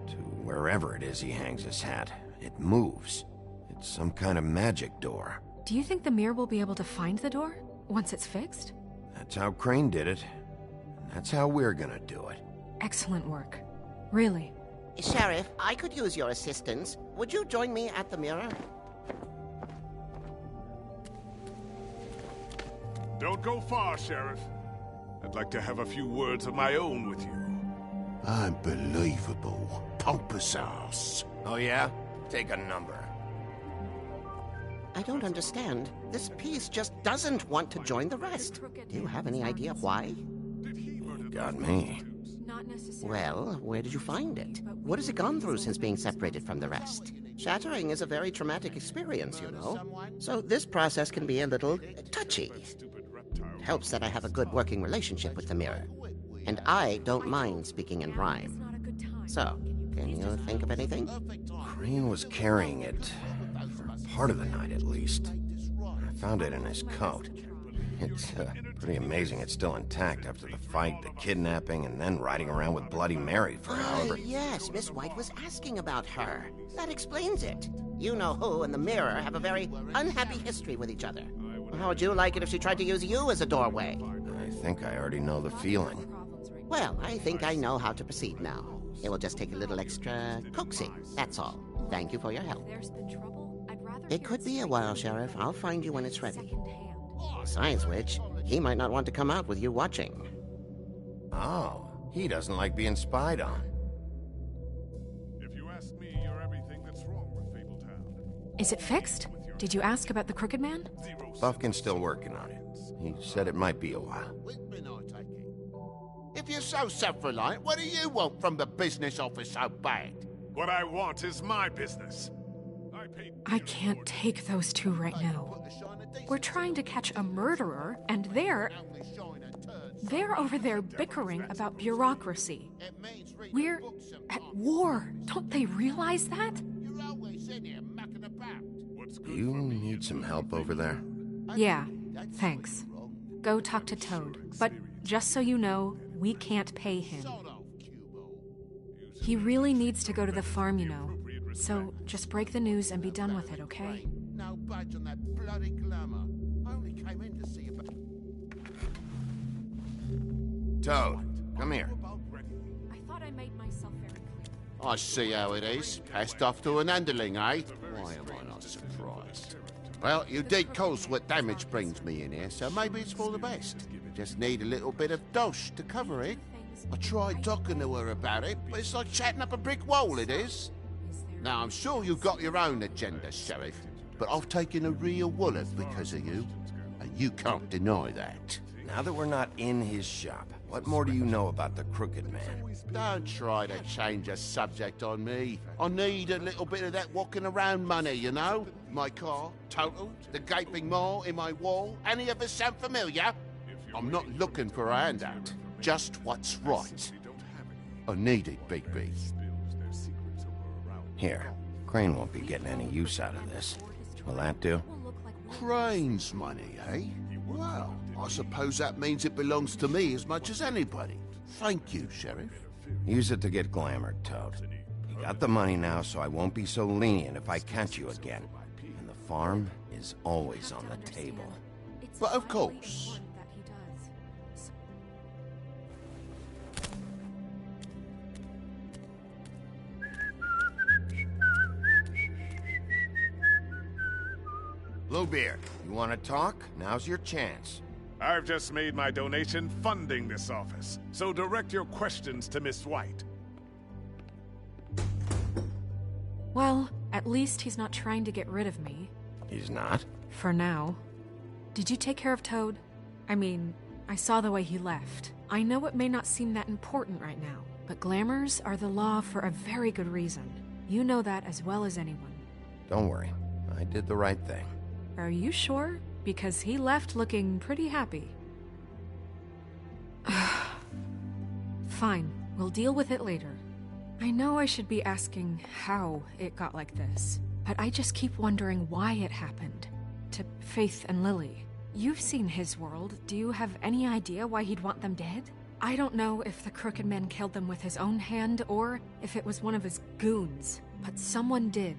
to wherever it is he hangs his hat, it moves. It's some kind of magic door. Do you think the mirror will be able to find the door once it's fixed? That's how Crane did it. And that's how we're gonna do it. Excellent work. Really. Sheriff, I could use your assistance. Would you join me at the mirror? Don't go far, Sheriff. I'd like to have a few words of my own with you. Unbelievable. Pompous ass. Oh yeah? Take a number. I don't understand. This piece just doesn't want to join the rest. Do you have any idea why? Got me. Well, where did you find it? What has it gone through since being separated from the rest? Shattering is a very traumatic experience, you know. So this process can be a little touchy. It helps that I have a good working relationship with the mirror. And I don't mind speaking in rhyme. So, can you think of anything? Crane was carrying it, for part of the night at least. I found it in his coat. It's pretty amazing it's still intact after the fight, the kidnapping, and then riding around with Bloody Mary for however... Yes, Miss White was asking about her. That explains it. You know who and the mirror have a very unhappy history with each other. How would you like it if she tried to use you as a doorway? I think I already know the feeling. Well, I think I know how to proceed now. It will just take a little extra coaxing, that's all. Thank you for your help. It could be a while, Sheriff. I'll find you when it's ready. Besides which, he might not want to come out with you watching. Oh, he doesn't like being spied on. If you ask me, you're everything that's wrong with Fabletown. Is it fixed? Did you ask about the Crooked Man? Buffkin's still working on it. He said it might be a while. If you're so self-reliant, what do you want from the business office so bad? What I want is my business. I can't take those two right now. We're trying to catch a murderer, and they're over there bickering about bureaucracy. We're at war. Don't they realize that? Do you need some help over there? Yeah, thanks. Go talk to Toad. But just so you know, we can't pay him. He really needs to go to the farm, you know. So just break the news and be done with it, okay? No budge on that bloody glamour. I only came in to see about... Toad, come here. I thought I made myself very clear. I see how it is. Passed off to an underling, eh? Why am I not surprised? Well, you did cause what damage brings me in here, so maybe it's for the best. Just need a little bit of dosh to cover it. I tried talking to her about it, but it's like chatting up a brick wall, it is. Now, I'm sure you've got your own agenda, Sheriff, but I've taken a real wallet because of you. A and you can't deny that. Now that we're not in his shop, what more do you know about the Crooked Man? Don't try to change a subject on me. I need a little bit of that walking around money, you know? My car, total, the gaping maw in my wall. Any of us sound familiar? I'm not looking for a handout, just what's right. I need it, Bigby. Here, Crane won't be getting any use out of this. Will that do? Crane's money, eh? Well, I suppose that means it belongs to me as much as anybody. Thank you, Sheriff. Use it to get glamored, Toad. You got the money now, so I won't be so lenient if I catch you again. And the farm is always on the table. But of course. Bluebeard, you want to talk? Now's your chance. I've just made my donation funding this office, so direct your questions to Miss White. Well, at least he's not trying to get rid of me. He's not? For now. Did you take care of Toad? I mean, I saw the way he left. I know it may not seem that important right now, but glamours are the law for a very good reason. You know that as well as anyone. Don't worry. I did the right thing. Are you sure? Because he left looking pretty happy. Fine, we'll deal with it later. I know I should be asking how it got like this, but I just keep wondering why it happened. To Faith and Lily. You've seen his world. Do you have any idea why he'd want them dead? I don't know if the Crooked Man killed them with his own hand or if it was one of his goons, but someone did.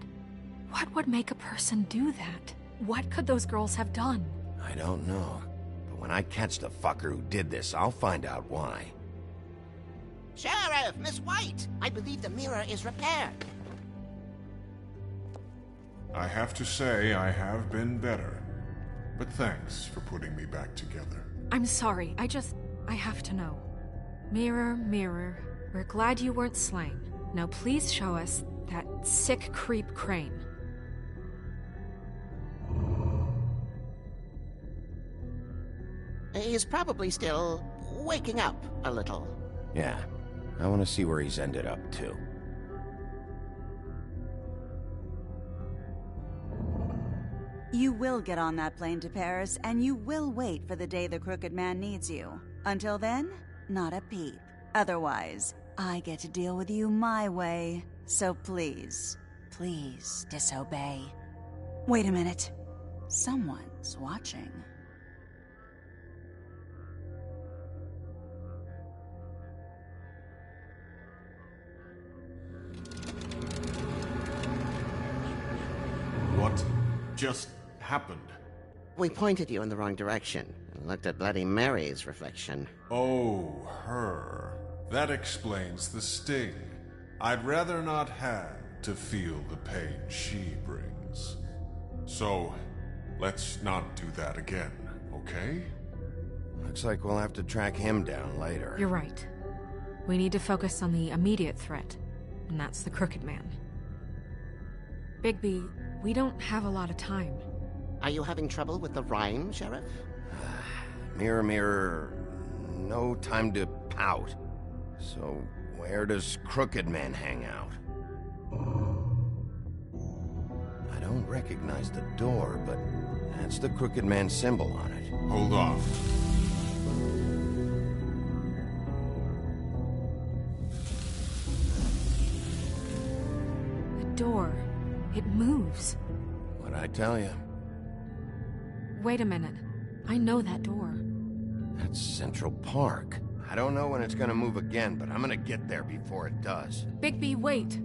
What would make a person do that? What could those girls have done? I don't know. But when I catch the fucker who did this, I'll find out why. Sheriff, Miss White! I believe the mirror is repaired. I have to say I have been better. But thanks for putting me back together. I'm sorry, I have to know. Mirror, mirror, we're glad you weren't slain. Now please show us that sick creep Crane. He's probably still waking up a little. Yeah, I want to see where he's ended up, too. You will get on that plane to Paris, and you will wait for the day the Crooked Man needs you. Until then, not a peep. Otherwise, I get to deal with you my way. So please, please disobey. Wait a minute. Someone's watching. What just happened? We pointed you in the wrong direction and looked at Bloody Mary's reflection. Oh, her. That explains the sting. I'd rather not have to feel the pain she brings. So, let's not do that again, okay? Looks like we'll have to track him down later. You're right. We need to focus on the immediate threat, and that's the Crooked Man. Bigby, we don't have a lot of time. Are you having trouble with the rhyme, Sheriff? Mirror, mirror, no time to pout. So, where does Crooked Man hang out? I don't recognize the door, but that's the Crooked Man symbol on it. Hold on. The door. It moves. What'd I tell you? Wait a minute. I know that door. That's Central Park. I don't know when it's gonna move again, but I'm gonna get there before it does. Bigby, wait!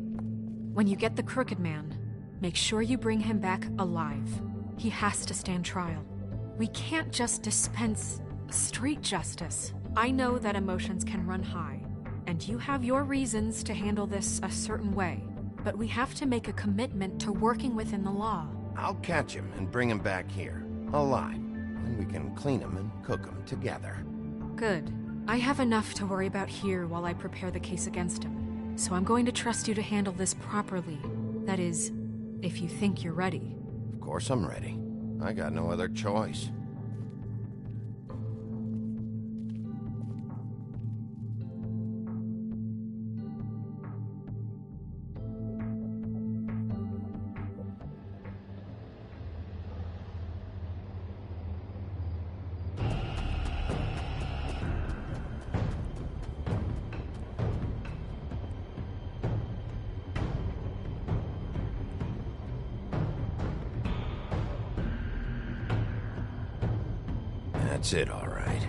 When you get the Crooked Man, make sure you bring him back alive. He has to stand trial. We can't just dispense street justice. I know that emotions can run high, and you have your reasons to handle this a certain way, but we have to make a commitment to working within the law. I'll catch him and bring him back here, alive. Then we can clean him and cook him together. Good. I have enough to worry about here while I prepare the case against him. So I'm going to trust you to handle this properly. That is, if you think you're ready. Of course I'm ready. I got no other choice. That's it, all right.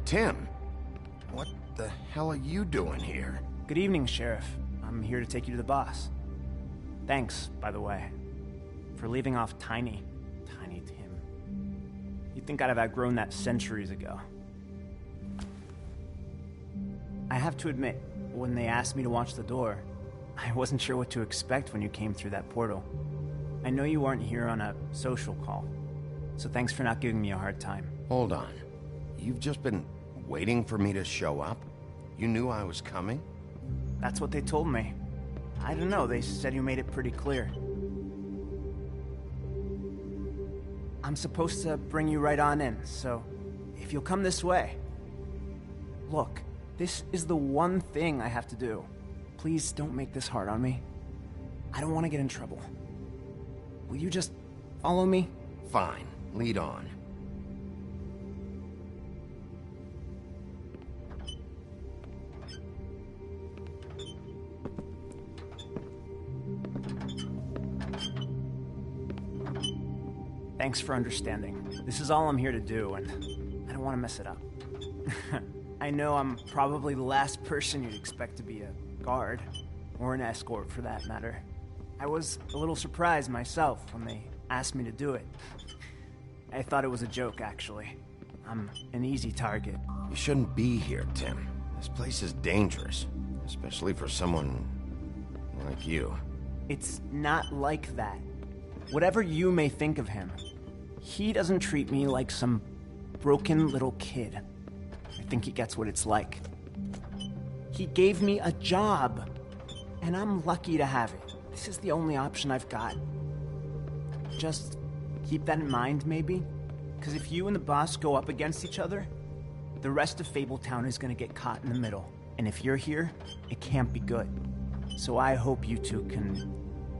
Tim, what the hell are you doing here? Good evening, Sheriff. I'm here to take you to the boss. Thanks, by the way, for leaving off Tiny Tim. You'd think I'd have outgrown that centuries ago. I have to admit, when they asked me to watch the door, I wasn't sure what to expect when you came through that portal. I know you weren't here on a social call, so thanks for not giving me a hard time. Hold on. You've just been waiting for me to show up? You knew I was coming? That's what they told me. I don't know, they said you made it pretty clear. I'm supposed to bring you right on in, so if you'll come this way. Look, this is the one thing I have to do. Please don't make this hard on me. I don't want to get in trouble. Will you just follow me? Fine, lead on. Thanks for understanding. This is all I'm here to do, and I don't want to mess it up. I know I'm probably the last person you'd expect to be a guard, or an escort for that matter. I was a little surprised myself when they asked me to do it. I thought it was a joke, actually. I'm an easy target. You shouldn't be here, Tim. This place is dangerous, especially for someone like you. It's not like that. Whatever you may think of him, he doesn't treat me like some broken little kid. I think he gets what it's like. He gave me a job, and I'm lucky to have it. This is the only option I've got. Just keep that in mind, maybe? Because if you and the boss go up against each other, the rest of Fabletown is going to get caught in the middle. And if you're here, it can't be good. So I hope you two can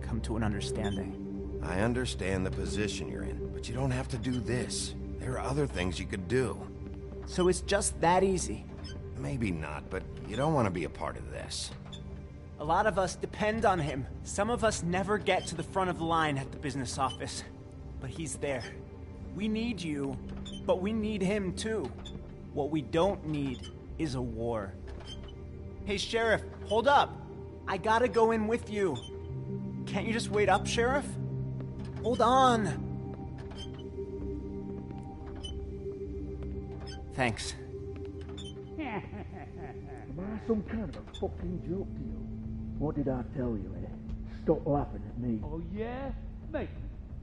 come to an understanding. I understand the position you're in, but you don't have to do this. There are other things you could do. So it's just that easy? Maybe not, but you don't want to be a part of this. A lot of us depend on him. Some of us never get to the front of the line at the business office. But he's there. We need you, but we need him too. What we don't need is a war. Hey, Sheriff, hold up. I gotta go in with you. Can't you just wait up, Sheriff? Hold on. Thanks. Am I some kind of a fucking joke to you? What did I tell you, eh? Stop laughing at me. Oh, yeah? Mate,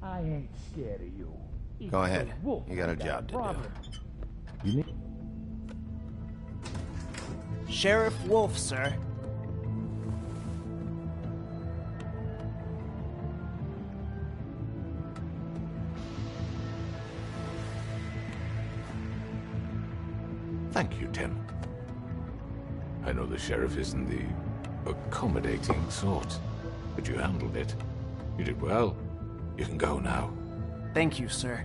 I ain't scared of you. Go ahead. You got a job to do. You need... Sheriff Wolf, sir. Thank you, Tim. I know the sheriff isn't the accommodating sort, but you handled it. You did well. You can go now. Thank you, sir.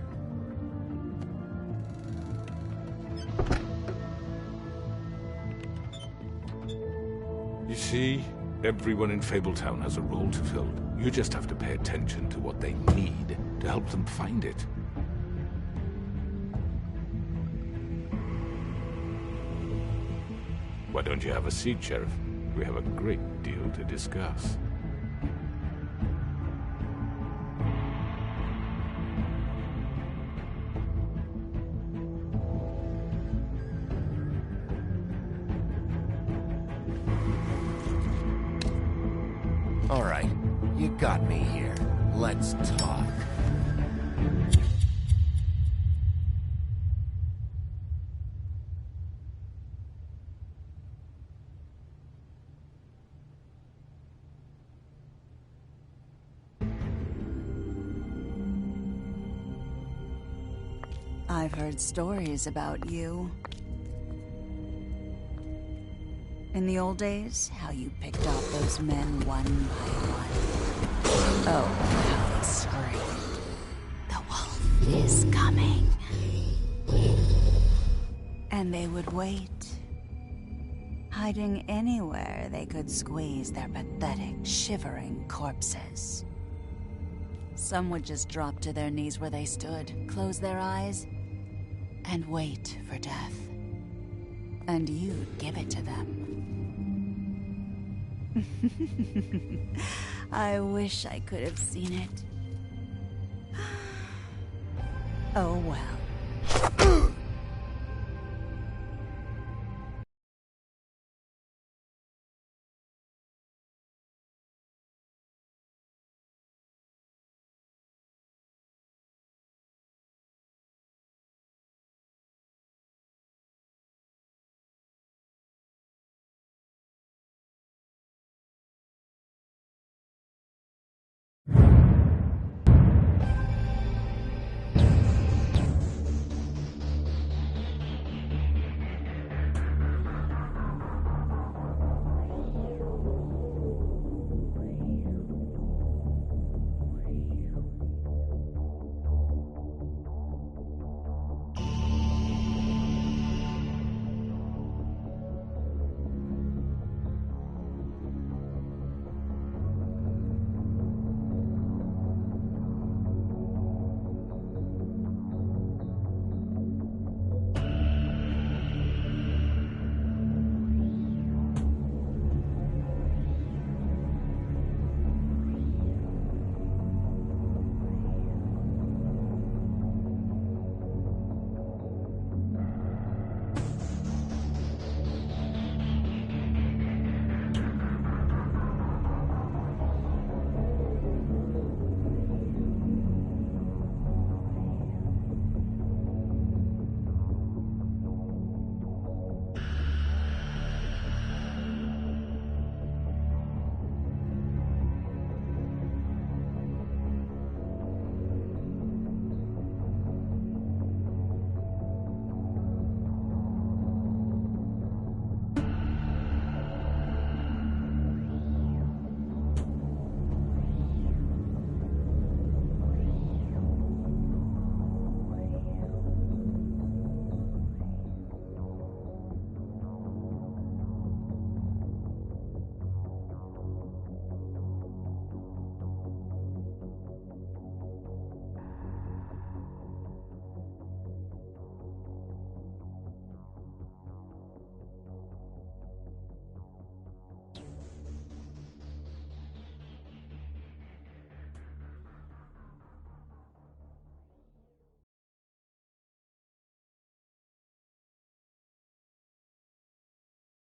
You see, everyone in Fabletown has a role to fill. You just have to pay attention to what they need to help them find it. Why don't you have a seat, Sheriff? We have a great deal to discuss. All right, you got me here. Let's talk. I've heard stories about you. In the old days, how you picked off those men one by one. Oh, how they scream. The wolf is coming. And they would wait, hiding anywhere they could squeeze their pathetic, shivering corpses. Some would just drop to their knees where they stood, close their eyes, and wait for death. And you'd give it to them. I wish I could have seen it. Oh well.